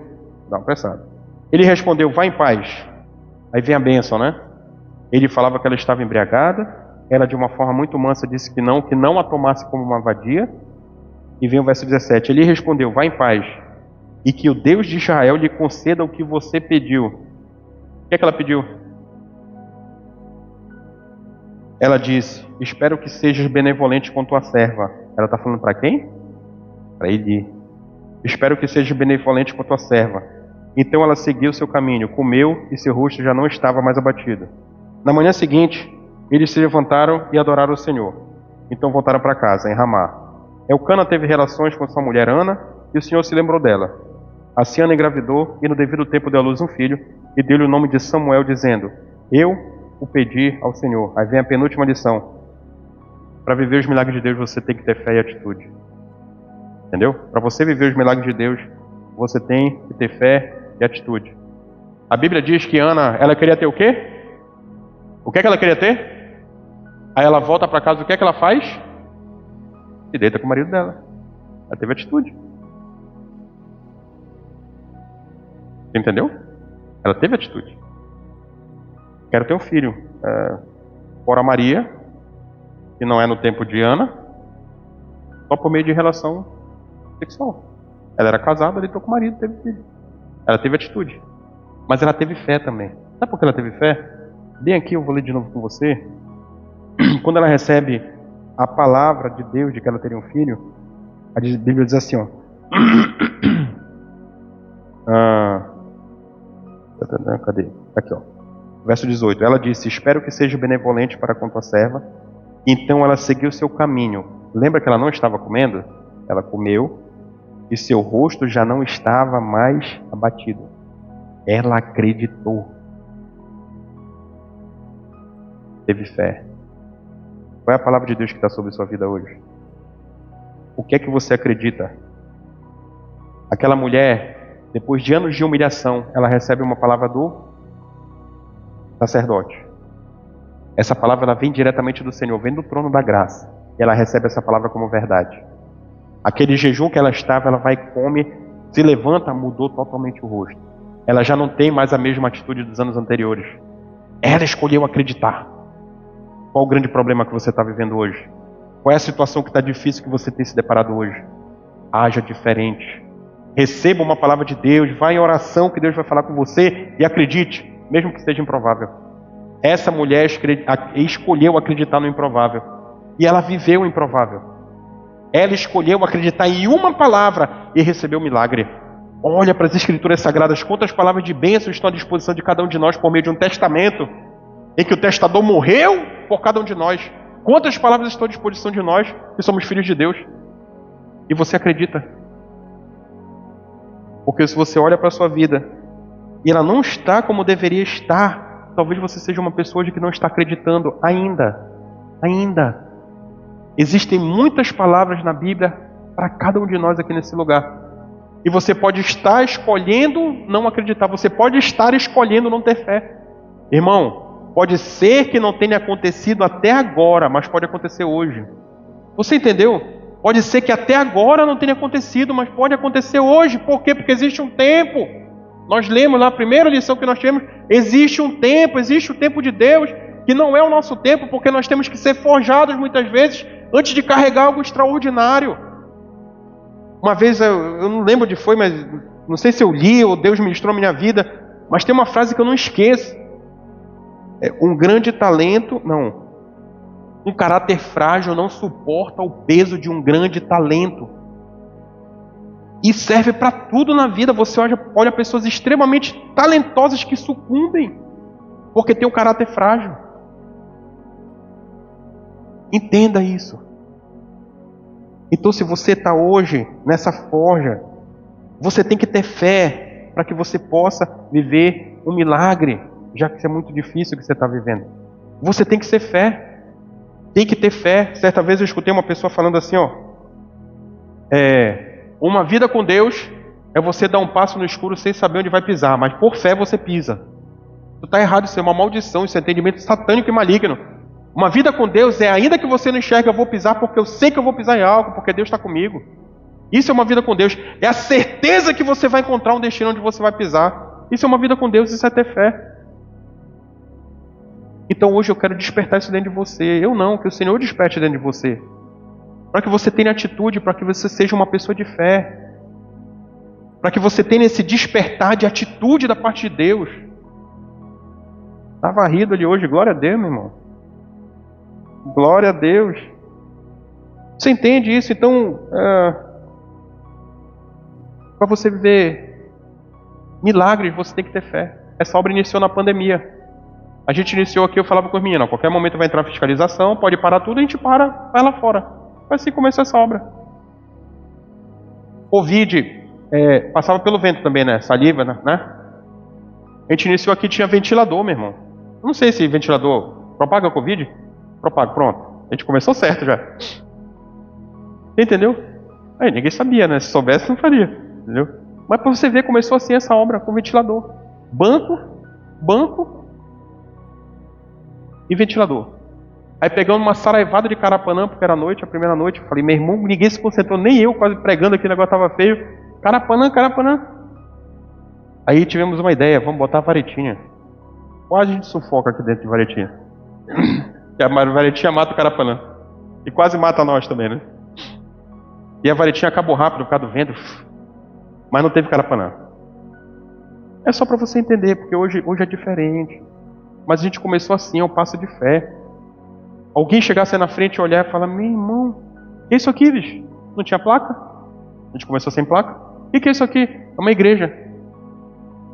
dá uma pressada. Ele respondeu, vá em paz. Aí vem a bênção, né? Ele falava que ela estava embriagada. Ela de uma forma muito mansa disse que não a tomasse como uma vadia. E vem o verso 17. Ele respondeu, vá em paz. E que o Deus de Israel lhe conceda o que você pediu. O que é que ela pediu? Ela disse, espero que sejas benevolente com tua serva. Ela está falando para quem? Para ele. Espero que sejas benevolente com tua serva. Então ela seguiu seu caminho, comeu e seu rosto já não estava mais abatido. Na manhã seguinte, eles se levantaram e adoraram o Senhor. Então voltaram para casa, em Ramá. Elcana teve relações com sua mulher Ana e o Senhor se lembrou dela. Assim Ana engravidou e no devido tempo deu à luz um filho e deu-lhe o nome de Samuel, dizendo, eu o pedi ao Senhor. Aí vem a penúltima lição. Para viver os milagres de Deus, você tem que ter fé e atitude. Entendeu? Para você viver os milagres de Deus, você tem que ter fé e atitude. A Bíblia diz que Ana, ela queria ter o quê? O que é que ela queria ter? Aí ela volta para casa, o que é que ela faz? Se deita com o marido dela. Ela teve atitude. Você entendeu? Ela teve atitude. Quero ter um filho. Fora Maria, que não é no tempo de Ana, só por meio de relação sexual. Ela era casada, ele com o marido, teve filho. Ela teve atitude. Mas ela teve fé também. Sabe por que ela teve fé? Bem aqui, eu vou ler de novo com você. Quando ela recebe a palavra de Deus de que ela teria um filho, a Bíblia diz assim, ó. Cadê? Aqui, ó. Verso 18. Ela disse, espero que seja benevolente para com tua serva. Então ela seguiu seu caminho. Lembra que ela não estava comendo? Ela comeu e seu rosto já não estava mais abatido. Ela acreditou. Teve fé. Qual é a palavra de Deus que está sobre sua vida hoje? O que é que você acredita? Aquela mulher depois de anos de humilhação, ela recebe uma palavra do sacerdote. Essa palavra ela vem diretamente do Senhor, vem do trono da graça. E ela recebe essa palavra como verdade. Aquele jejum que ela estava, ela vai e come, se levanta, mudou totalmente o rosto. Ela já não tem mais a mesma atitude dos anos anteriores. Ela escolheu acreditar. Qual o grande problema que você está vivendo hoje? Qual é a situação que está difícil que você tem se deparado hoje? Haja diferente. Receba uma palavra de Deus, vá em oração que Deus vai falar com você e acredite, mesmo que seja improvável. Essa mulher escolheu acreditar no improvável e ela viveu o improvável. Ela escolheu acreditar em uma palavra e recebeu o milagre. Olha para as Escrituras Sagradas, quantas palavras de bênção estão à disposição de cada um de nós por meio de um testamento, em que o testador morreu por cada um de nós. Quantas palavras estão à disposição de nós, que somos filhos de Deus? E você acredita? Porque se você olha para a sua vida e ela não está como deveria estar, talvez você seja uma pessoa de que não está acreditando ainda. Existem muitas palavras na Bíblia para cada um de nós aqui nesse lugar. E você pode estar escolhendo não acreditar. Você pode estar escolhendo não ter fé. Irmão, pode ser que não tenha acontecido até agora, mas pode acontecer hoje. Você entendeu? Pode ser que até agora não tenha acontecido, mas pode acontecer hoje. Por quê? Porque existe um tempo. Nós lemos lá a primeira lição que nós tivemos. Existe um tempo, existe o tempo de Deus, que não é o nosso tempo, porque nós temos que ser forjados muitas vezes antes de carregar algo extraordinário. Uma vez, eu não lembro onde foi, mas não sei se eu li ou Deus ministrou a minha vida, mas tem uma frase que eu não esqueço. Um caráter frágil não suporta o peso de um grande talento. E serve para tudo na vida. Você olha pessoas extremamente talentosas que sucumbem porque tem um caráter frágil. Entenda isso. Então, se você está hoje nessa forja, você tem que ter fé para que você possa viver um milagre, já que isso é muito difícil o que você está vivendo. Você tem que ter fé. Tem que ter fé. Certa vez eu escutei uma pessoa falando assim, uma vida com Deus é você dar um passo no escuro sem saber onde vai pisar, mas por fé você pisa. Isso está errado, isso é uma maldição, isso é entendimento satânico e maligno. Uma vida com Deus é, ainda que você não enxergue, eu vou pisar porque eu sei que eu vou pisar em algo, porque Deus está comigo. Isso é uma vida com Deus. É a certeza que você vai encontrar um destino onde você vai pisar. Isso é uma vida com Deus, isso é ter fé. Então hoje eu quero despertar isso dentro de você. Eu não, que o Senhor desperte dentro de você. Para que você tenha atitude, para que você seja uma pessoa de fé. Para que você tenha esse despertar de atitude da parte de Deus. Está varrido ali hoje, glória a Deus, meu irmão. Glória a Deus. Você entende isso? Então, para você viver milagres, você tem que ter fé. Essa obra iniciou na pandemia. A gente iniciou aqui, eu falava com os meninos, a qualquer momento vai entrar fiscalização, pode parar tudo, a gente para, vai lá fora. Assim começou essa obra. Covid, passava pelo vento também, né? Saliva, né? A gente iniciou aqui, tinha ventilador, meu irmão. Eu não sei se ventilador propaga Covid. Propaga, pronto. A gente começou certo já. Entendeu? Aí ninguém sabia, né? Se soubesse, não faria. Entendeu? Mas para você ver, começou assim essa obra com ventilador. Banco e ventilador. Aí pegando uma saraivada de Carapanã, porque era noite, a primeira noite, eu falei, meu irmão, ninguém se concentrou, nem eu, quase pregando aqui, o negócio estava feio. Carapanã. Aí tivemos uma ideia, vamos botar a varetinha. Quase a gente sufoca aqui dentro de varetinha. E a varetinha mata o Carapanã. E quase mata nós também, né? E a varetinha acabou rápido por causa do vento. Mas não teve Carapanã. É só para você entender, porque hoje é diferente. Mas a gente começou assim, é um passo de fé. Alguém chegasse aí na frente e olhar e falar, meu irmão, o que é isso aqui, bicho? Não tinha placa? A gente começou sem placa. O que é isso aqui? É uma igreja.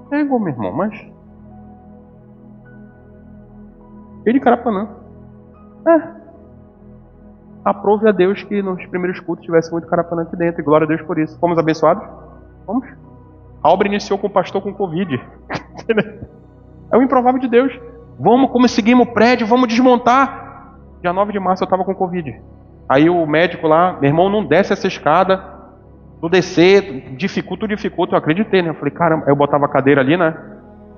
Meu irmão, mas... Cheio de Carapanã. Aprove a Deus que nos primeiros cultos tivesse muito Carapanã aqui dentro. E glória a Deus por isso. Fomos abençoados? Fomos. A obra iniciou com o pastor com Covid. É o improvável de Deus. Vamos, como seguimos o prédio, vamos desmontar. Dia 9 de março eu estava com Covid. Aí o médico lá, meu irmão, não desce essa escada. Tu descer, dificulta, eu acreditei, né? Eu falei, caramba, aí eu botava a cadeira ali, né?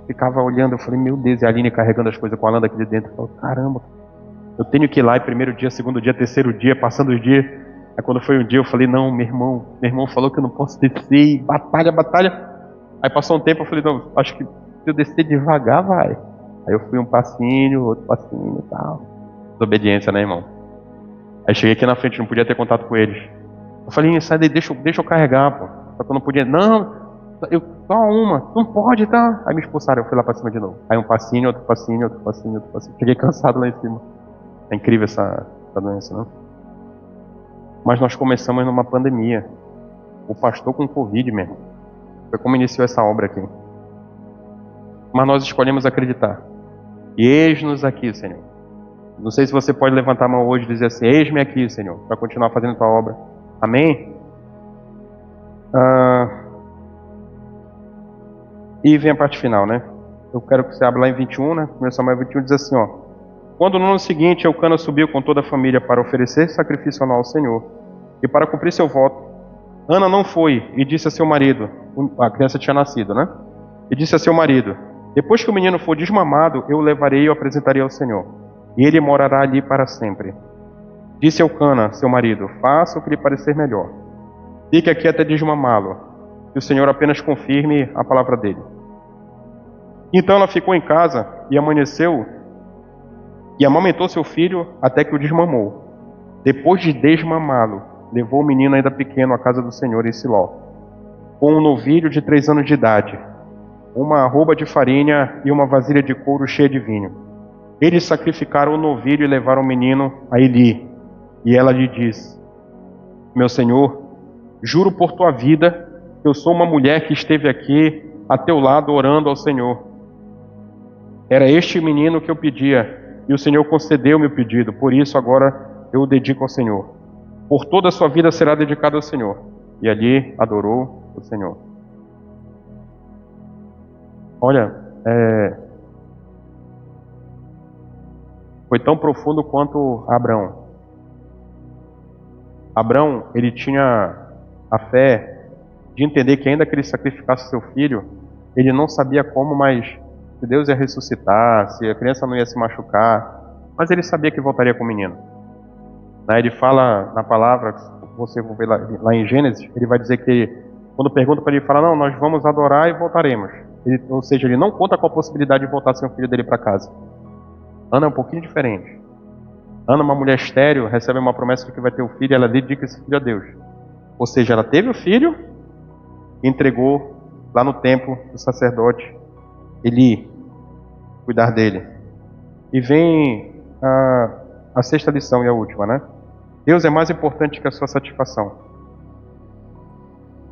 Ficava olhando, eu falei, meu Deus, e a Aline carregando as coisas com a Landa aqui de dentro. Eu falei, caramba, eu tenho que ir lá, e primeiro dia, segundo dia, terceiro dia, passando os dias. Aí quando foi um dia, eu falei, não, meu irmão falou que eu não posso descer, e batalha. Aí passou um tempo, eu falei, não, acho que se eu descer devagar, vai. Aí eu fui um passinho, outro passinho e tal. Desobediência, né, irmão? Aí cheguei aqui na frente, não podia ter contato com eles. Eu falei, sai daí, deixa eu carregar, pô. Só que eu não podia, não, só uma, não pode, tá? Aí me expulsaram, eu fui lá pra cima de novo. Aí um passinho, outro passinho, outro passinho, outro passinho. Cheguei cansado lá em cima. É incrível essa doença, não? Mas nós começamos numa pandemia. O pastor com Covid mesmo. Foi como iniciou essa obra aqui. Mas nós escolhemos acreditar. E eis-nos aqui, Senhor. Não sei se você pode levantar a mão hoje e dizer assim, eis-me aqui, Senhor, para continuar fazendo a tua obra. Amém? E vem a parte final, né? Eu quero que você abra lá em 21, né? 1 Samuel 21 diz assim, ó. Quando no ano seguinte Eucana subiu com toda a família para oferecer sacrifício anual ao Senhor, e para cumprir seu voto, Ana não foi e disse a seu marido, a criança tinha nascido, né? E disse a seu marido, depois que o menino for desmamado, eu o levarei e o apresentarei ao Senhor, e ele morará ali para sempre. Disse Eucana, seu marido, faça o que lhe parecer melhor. Fique aqui até desmamá-lo, que o Senhor apenas confirme a palavra dele. Então ela ficou em casa e amanheceu e amamentou seu filho até que o desmamou. Depois de desmamá-lo, levou o menino ainda pequeno à casa do Senhor em Siló, com um novilho de 3 anos de idade, uma arroba de farinha e uma vasilha de couro cheia de vinho. Eles sacrificaram o novilho e levaram o menino a Eli. E ela lhe disse, meu senhor, juro por tua vida, que eu sou uma mulher que esteve aqui a teu lado orando ao Senhor. Era este menino que eu pedia, e o Senhor concedeu-me o pedido, por isso agora eu o dedico ao Senhor. Por toda a sua vida será dedicado ao Senhor. E ali adorou o Senhor. Olha, foi tão profundo quanto Abraão. Abraão, ele tinha a fé de entender que ainda que ele sacrificasse seu filho, ele não sabia como, mas se Deus ia ressuscitar, se a criança não ia se machucar, mas ele sabia que voltaria com o menino. Ele fala na palavra, você vai ver lá em Gênesis, ele vai dizer que quando pergunta para ele, ele fala, não, nós vamos adorar e voltaremos. Ou seja, ele não conta com a possibilidade de voltar sem o filho dele para casa. Ana é um pouquinho diferente. Ana, uma mulher estéril, recebe uma promessa de que vai ter um filho, ela dedica esse filho a Deus. Ou seja, ela teve o filho e entregou lá no templo do sacerdote Eli, cuidar dele. E vem a sexta lição e a última, né? Deus é mais importante que a sua satisfação.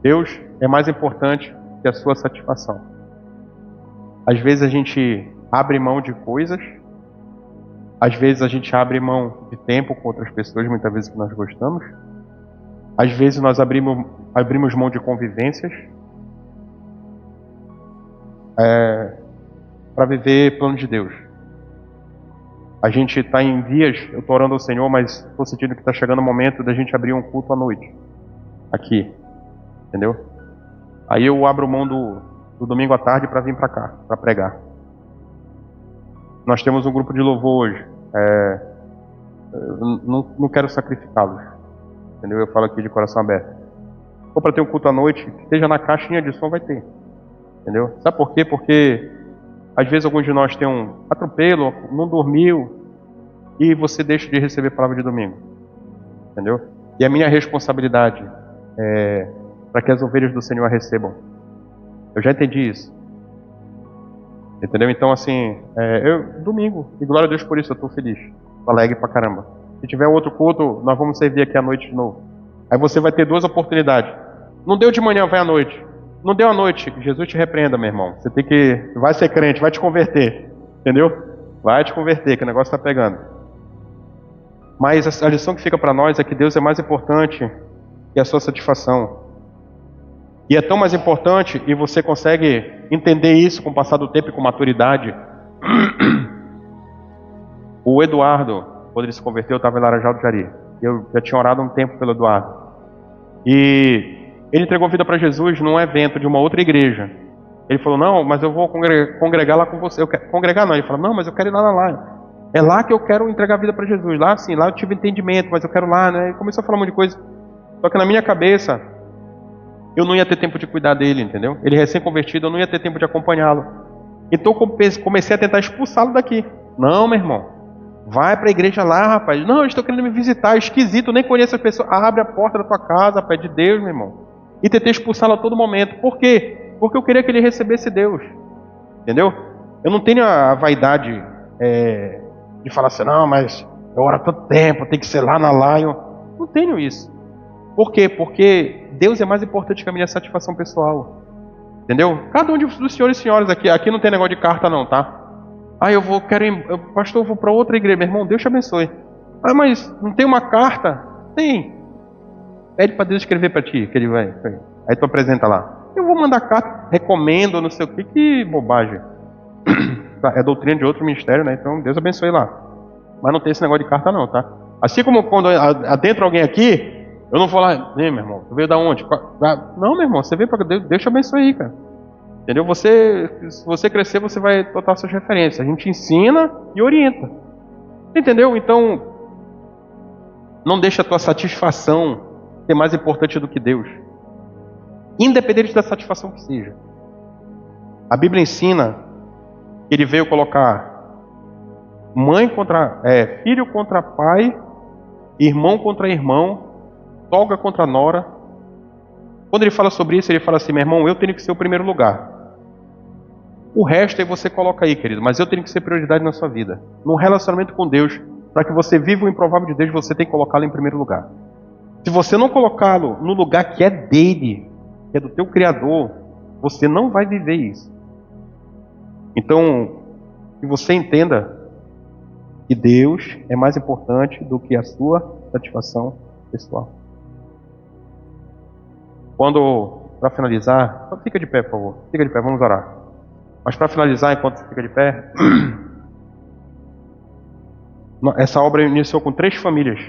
Deus é mais importante que a sua satisfação. Às vezes a gente abre mão de coisas, às vezes a gente abre mão de tempo com outras pessoas, muitas vezes que nós gostamos. Às vezes nós abrimos mão de convivências para viver plano de Deus. A gente está em vias, eu estou orando ao Senhor, mas estou sentindo que está chegando o momento da gente abrir um culto à noite. Aqui. Entendeu? Aí eu abro mão do domingo à tarde para vir para cá, para pregar. Nós temos um grupo de louvor hoje. Não quero sacrificá-los. Entendeu? Eu falo aqui de coração aberto. Ou para ter um culto à noite, esteja na caixinha de som, vai ter. Entendeu? Sabe por quê? Porque às vezes alguns de nós tem um atropelo, não dormiu, e você deixa de receber palavra de domingo. Entendeu? E a minha responsabilidade é para que as ovelhas do Senhor a recebam. Eu já entendi isso. Entendeu? Então assim, domingo, e glória a Deus por isso, eu estou feliz. Estou alegre pra caramba. Se tiver outro culto, nós vamos servir aqui à noite de novo. Aí você vai ter 2 oportunidades. Não deu de manhã, vai à noite. Não deu à noite, Jesus te repreenda, meu irmão. Você tem que, vai ser crente, vai te converter. Entendeu? Vai te converter, que o negócio está pegando. Mas a lição que fica para nós é que Deus é mais importante que a sua satisfação. E é tão mais importante, e você consegue entender isso com o passar do tempo e com maturidade. O Eduardo, quando ele se converteu, eu estava em Laranjal do Jari. Eu já tinha orado um tempo pelo Eduardo. E ele entregou a vida para Jesus num evento de uma outra igreja. Ele falou, não, mas eu vou congregar lá com você. Eu quero congregar não. Ele falou, não, mas eu quero ir lá na Lion. É lá que eu quero entregar a vida para Jesus. Lá sim, lá eu tive entendimento, mas eu quero lá, né? E começou a falar um monte de coisa. Só que na minha cabeça, eu não ia ter tempo de cuidar dele, entendeu? Ele recém-convertido, eu não ia ter tempo de acompanhá-lo. Então eu comecei a tentar expulsá-lo daqui. Não, meu irmão. Vai para a igreja lá, rapaz. Não, eu estou querendo me visitar. Esquisito, eu nem conheço a pessoa. Abre a porta da tua casa, rapaz, de Deus, meu irmão. E tentei expulsá-lo a todo momento. Por quê? Porque eu queria que ele recebesse Deus. Entendeu? Eu não tenho a vaidade de falar assim, não, mas eu oro tanto tempo, tem que ser lá na Lion. Não tenho isso. Por quê? Porque Deus é mais importante que a minha satisfação pessoal. Entendeu? Cada um dos senhores e senhoras aqui não tem negócio de carta não, tá? Ah, pastor, eu vou para outra igreja. Meu irmão, Deus te abençoe. Ah, mas não tem uma carta? Tem. Pede para Deus escrever para ti, que ele vai. Aí tu apresenta lá. Eu vou mandar carta, recomendo, não sei o que bobagem. É doutrina de outro ministério, né? Então Deus abençoe lá. Mas não tem esse negócio de carta não, tá? Assim como quando adentra alguém aqui, eu não vou lá, meu irmão, tu veio da onde? Não, meu irmão, você veio para Deus te abençoe aí, cara. Entendeu? Se você crescer, você vai botar suas referências. A gente ensina e orienta. Entendeu? Então, não deixa a tua satisfação ser mais importante do que Deus. Independente da satisfação que seja. A Bíblia ensina que ele veio colocar filho contra pai, irmão contra irmão, sogra contra nora. Quando ele fala sobre isso, ele fala assim, meu irmão, eu tenho que ser o primeiro lugar. O resto aí você coloca aí, querido, mas eu tenho que ser prioridade na sua vida. Num relacionamento com Deus, para que você viva o improvável de Deus, você tem que colocá-lo em primeiro lugar. Se você não colocá-lo no lugar que é dele, que é do teu Criador, você não vai viver isso. Então, que você entenda que Deus é mais importante do que a sua satisfação pessoal. Para finalizar, só fica de pé, por favor. Fica de pé, vamos orar. Mas para finalizar, enquanto você fica de pé, essa obra iniciou com 3 famílias.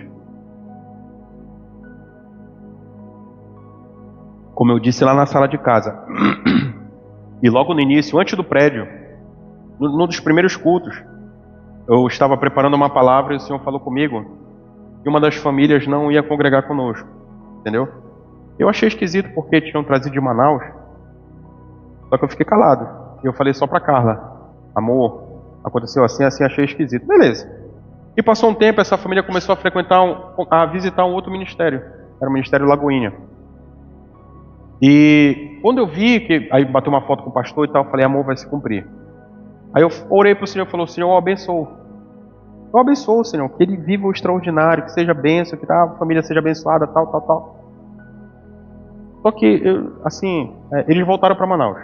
Como eu disse lá na sala de casa. E logo no início, antes do prédio, num dos primeiros cultos, eu estava preparando uma palavra e o Senhor falou comigo que uma das famílias não ia congregar conosco. Entendeu? Eu achei esquisito porque tinham trazido de Manaus. Só que eu fiquei calado. E eu falei só pra Carla, amor, aconteceu assim, achei esquisito. Beleza. E passou um tempo, essa família começou a visitar um outro ministério. Era o Ministério Lagoinha. E quando eu vi que, aí bateu uma foto com o pastor e tal, eu falei, amor, vai se cumprir. Aí eu orei pro Senhor e falou, Senhor, eu abençoo. Eu abençoo, Senhor, que ele viva o extraordinário, que seja bênção, que a família seja abençoada, tal. Só que, eles voltaram para Manaus.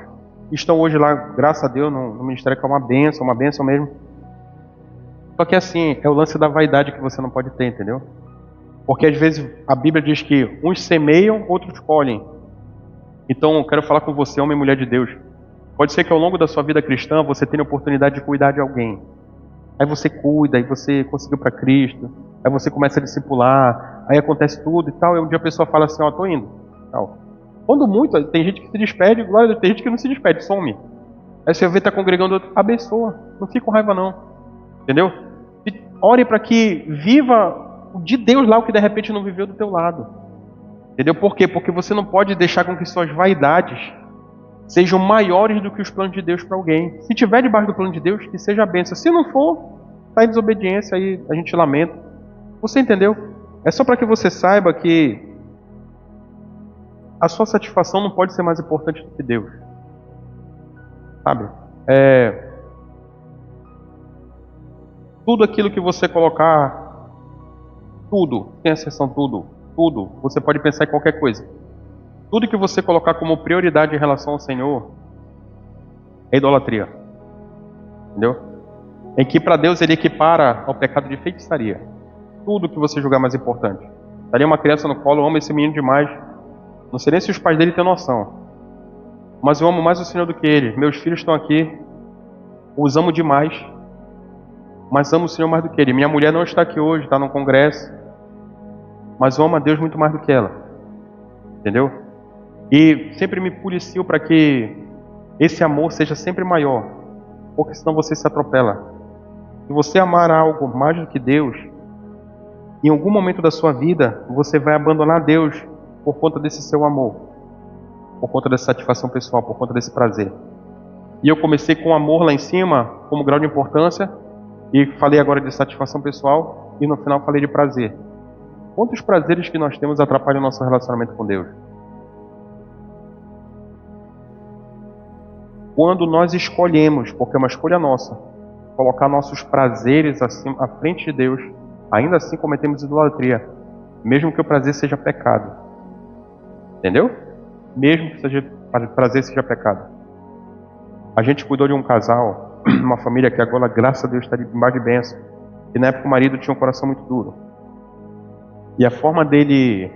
Estão hoje lá, graças a Deus, no ministério que é uma bênção mesmo. Só que é o lance da vaidade que você não pode ter, entendeu? Porque às vezes a Bíblia diz que uns semeiam, outros colhem. Então eu quero falar com você, homem e mulher de Deus. Pode ser que ao longo da sua vida cristã você tenha a oportunidade de cuidar de alguém. Aí você cuida, aí você conseguiu para Cristo, aí você começa a discipular, aí acontece tudo e tal, e um dia a pessoa fala assim, tô indo. Tal. Quando muito, tem gente que se despede, tem gente que não se despede, some. Aí você vê, tá congregando outro, abençoa, não fica com raiva não. Entendeu? E ore para que viva o de Deus lá, o que de repente não viveu do teu lado. Entendeu? Por quê? Porque você não pode deixar com que suas vaidades sejam maiores do que os planos de Deus para alguém. Se tiver debaixo do plano de Deus, que seja a bênção. Se não for, está em desobediência, aí a gente lamenta. Você entendeu? É só para que você saiba que a sua satisfação não pode ser mais importante do que Deus. Sabe? Tudo aquilo que você colocar, tudo, sem exceção, tudo, você pode pensar em qualquer coisa. Tudo que você colocar como prioridade em relação ao Senhor é idolatria. Entendeu? Em que para Deus ele equipara ao pecado de feitiçaria. Tudo que você julgar mais importante. Estaria uma criança no colo, eu amo esse menino demais. Não sei nem se os pais dele têm noção. Mas eu amo mais o Senhor do que ele. Meus filhos estão aqui. Os amo demais. Mas amo o Senhor mais do que ele. Minha mulher não está aqui hoje, está no congresso. Mas eu amo a Deus muito mais do que ela. Entendeu? E sempre me policio para que esse amor seja sempre maior, porque senão você se atropela. Se você amar algo mais do que Deus, em algum momento da sua vida, você vai abandonar Deus por conta desse seu amor, por conta dessa satisfação pessoal, por conta desse prazer. E eu comecei com amor lá em cima, como grau de importância, e falei agora de satisfação pessoal, e no final falei de prazer. Quantos prazeres que nós temos atrapalham o nosso relacionamento com Deus? Quando nós escolhemos, porque é uma escolha nossa, colocar nossos prazeres assim, à frente de Deus, ainda assim cometemos idolatria, mesmo que o prazer seja pecado. Entendeu? Mesmo que o prazer seja pecado. A gente cuidou de um casal, uma família que agora, graças a Deus, está debaixo de bênção. E na época o marido tinha um coração muito duro. E a forma dele,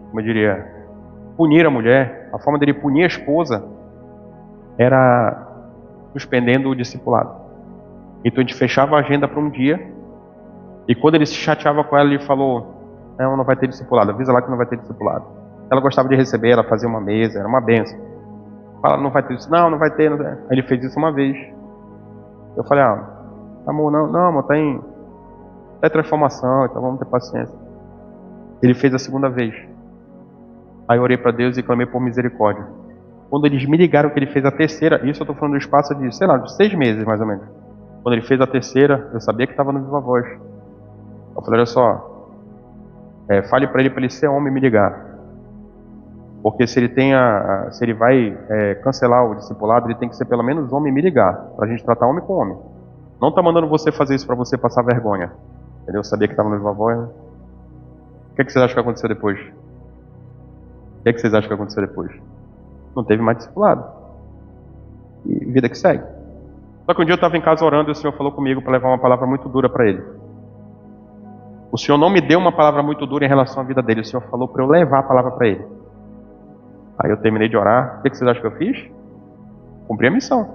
como eu diria, punir a mulher, a forma dele punir a esposa, era suspendendo o discipulado. Então a gente fechava a agenda para um dia, e quando ele se chateava com ela, ele falou: não vai ter discipulado, avisa lá que não vai ter discipulado. Ela gostava de receber, ela fazia uma mesa, era uma benção. Fala, não vai ter isso, não vai ter. Aí ele fez isso uma vez. Eu falei: amor, não, amor, tá em transformação, então vamos ter paciência. Ele fez a segunda vez. Aí eu orei para Deus e clamei por misericórdia. Quando eles me ligaram que ele fez a terceira, isso eu estou falando do espaço de, de 6 meses mais ou menos. Quando ele fez a terceira, eu sabia que estava no Viva Voz. Eu falei: olha só, fale para ele ser homem e me ligar. Porque se ele vai cancelar o discipulado, ele tem que ser pelo menos homem e me ligar, para a gente tratar homem com homem. Não está mandando você fazer isso para você passar vergonha. Entendeu? Eu sabia que estava no Viva Voz. O que vocês acham que aconteceu depois? O que vocês acham que aconteceu depois? Não teve mais discipulado. E vida que segue. Só que um dia eu estava em casa orando e o Senhor falou comigo para levar uma palavra muito dura para ele. O Senhor não me deu uma palavra muito dura em relação à vida dele. O Senhor falou para eu levar a palavra para ele. Aí eu terminei de orar. O que vocês acham que eu fiz? Cumpri a missão.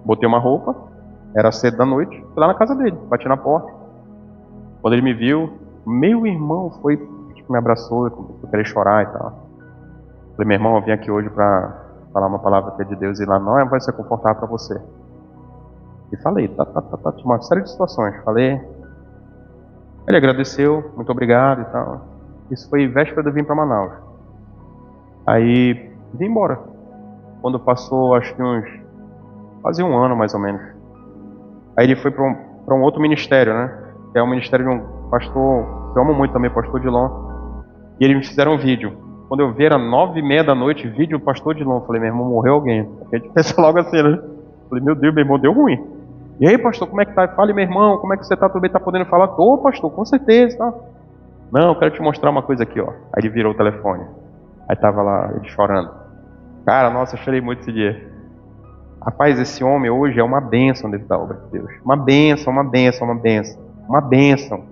Botei uma roupa. Era cedo da noite. Fui lá na casa dele. Bati na porta. Quando ele me viu, meu irmão foi, me abraçou. Eu queria chorar e tal. Falei: meu irmão, eu vim aqui hoje para falar uma palavra que é de Deus e lá não vai ser confortável para você. E falei, uma série de situações. Falei. Ele agradeceu, muito obrigado e tal. Isso foi véspera de eu vir para Manaus. Aí vim embora. Quando passou, acho que quase um ano mais ou menos. Aí ele foi para um outro ministério, né? Que é o ministério de um pastor, que eu amo muito também, pastor Dilon. E eles me fizeram um vídeo. Quando eu vi, era 9h30 da noite, vídeo do pastor Dilon. Falei: meu irmão, morreu alguém. Porque a gente pensa logo assim, né? Falei: meu Deus, meu irmão, deu ruim. E aí, pastor, como é que tá? Fale, meu irmão, como é que você tá? Tudo bem? Tá podendo falar? Tô, pastor, com certeza, tá? Não, eu quero te mostrar uma coisa aqui, ó. Aí ele virou o telefone. Aí tava lá, ele chorando. Cara, nossa, eu chorei muito esse dia. Rapaz, esse homem hoje é uma bênção dentro da obra de Deus. Uma bênção, uma bênção, uma bênção. Uma bênção.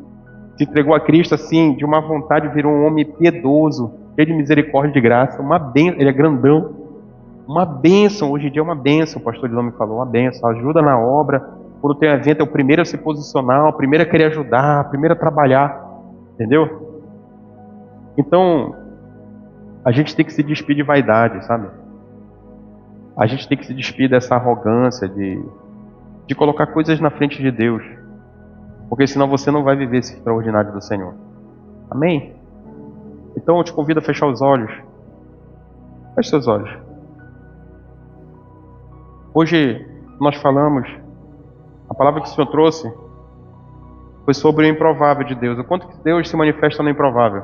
Se entregou a Cristo assim, de uma vontade, virou um homem piedoso, cheio de misericórdia e de graça. Uma bênção, ele é grandão. Uma bênção, hoje em dia é uma bênção, o pastor Dilon me falou, uma bênção. Ajuda na obra. Quando tem um evento, é o primeiro a se posicionar, o primeiro a querer ajudar, o primeiro a trabalhar. Entendeu? Então, a gente tem que se despir de vaidade, sabe? A gente tem que se despir dessa arrogância de colocar coisas na frente de Deus. Porque senão você não vai viver esse extraordinário do Senhor. Amém? Então eu te convido a fechar os olhos. Feche seus olhos. Hoje nós falamos, a palavra que o Senhor trouxe foi sobre o improvável de Deus. O quanto que Deus se manifesta no improvável.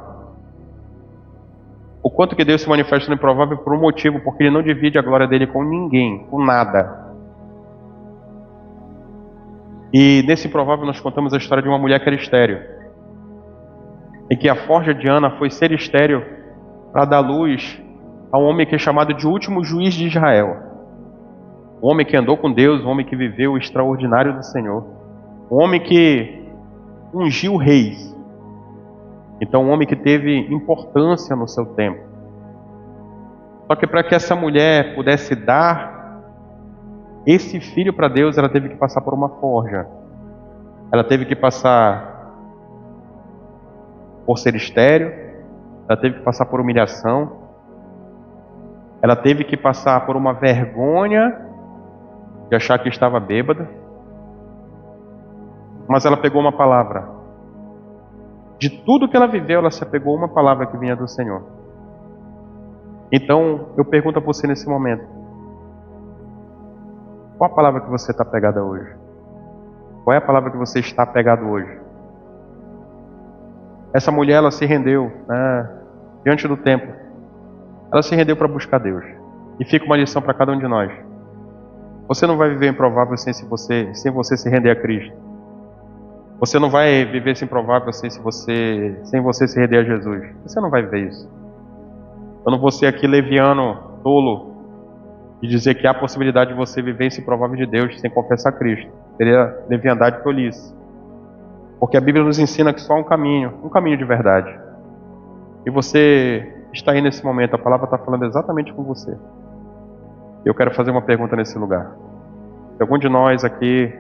O quanto que Deus se manifesta no improvável por um motivo, porque Ele não divide a glória dEle com ninguém, com nada. E nesse improvável nós contamos a história de uma mulher que era estéril. E que a forja de Ana foi ser estéril para dar luz a um homem que é chamado de último juiz de Israel. Um homem que andou com Deus, um homem que viveu o extraordinário do Senhor. Um homem que ungiu reis. Então um homem que teve importância no seu tempo. Só que para que essa mulher pudesse dar esse filho para Deus, ela teve que passar por uma forja. Ela teve que passar por ser estéril. ela teve que passar por humilhação, ela teve que passar por uma vergonha de achar que estava bêbada, mas ela pegou uma palavra. De tudo que ela viveu, ela se apegou a uma palavra que vinha do Senhor. Então, eu pergunto a você nesse momento: qual a palavra que você está apegada hoje? Qual é a palavra que você está apegado hoje? Essa mulher, ela se rendeu, né, diante do templo. Ela se rendeu para buscar Deus. E fica uma lição para cada um de nós. Você não vai viver improvável sem você se render a Cristo. Você não vai viver esse improvável sem você se render a Jesus. Você não vai viver isso. Eu não vou ser aqui leviano, tolo, de dizer que há a possibilidade de você viver esse improvável de Deus sem confessar Cristo. Seria leviandade e tolice. Porque a Bíblia nos ensina que só há um caminho de verdade. E você está aí nesse momento, a palavra está falando exatamente com você. Eu quero fazer uma pergunta nesse lugar. Se algum de nós aqui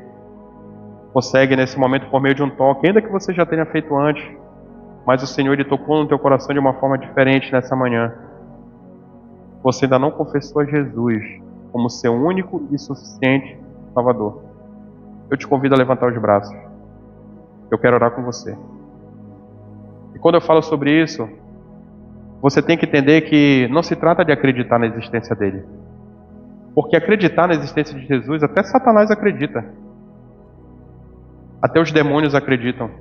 consegue nesse momento, por meio de um toque, ainda que você já tenha feito antes, mas o Senhor ele tocou no teu coração de uma forma diferente nessa manhã. Você ainda não confessou a Jesus como seu único e suficiente Salvador. Eu te convido a levantar os braços. Eu quero orar com você. E quando eu falo sobre isso, você tem que entender que não se trata de acreditar na existência dele. Porque acreditar na existência de Jesus, até Satanás acredita. Até os demônios acreditam.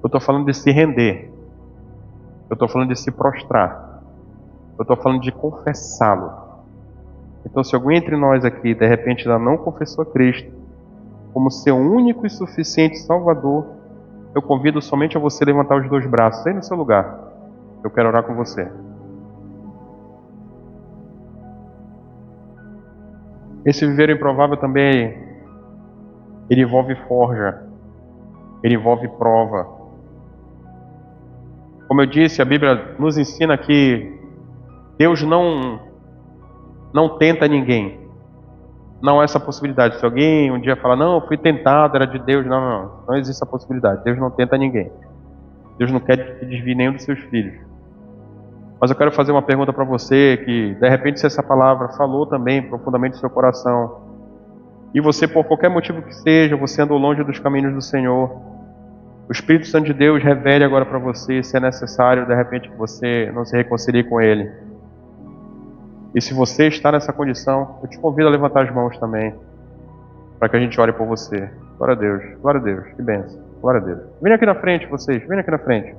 Eu estou falando de se render. Eu estou falando de se prostrar. Eu estou falando de confessá-lo. Então, se alguém entre nós aqui, de repente, ainda não confessou a Cristo como seu único e suficiente Salvador, eu convido somente a você levantar os dois braços aí no seu lugar. Eu quero orar com você. Esse viver improvável também, ele envolve forja, ele envolve prova. Como eu disse, a Bíblia nos ensina que Deus não tenta ninguém. Não há essa possibilidade. Se alguém um dia falar, não, eu fui tentado, era de Deus, não existe essa possibilidade. Deus não tenta ninguém. Deus não quer que desvie nenhum dos seus filhos. Mas eu quero fazer uma pergunta para você, que de repente se essa palavra falou também profundamente no seu coração, e você por qualquer motivo que seja, você andou longe dos caminhos do Senhor, o Espírito Santo de Deus revele agora para você se é necessário de repente que você não se reconcilie com Ele. E se você está nessa condição, eu te convido a levantar as mãos também, para que a gente ore por você. Glória a Deus, que bênção, glória a Deus. Venha aqui na frente vocês, venha aqui na frente.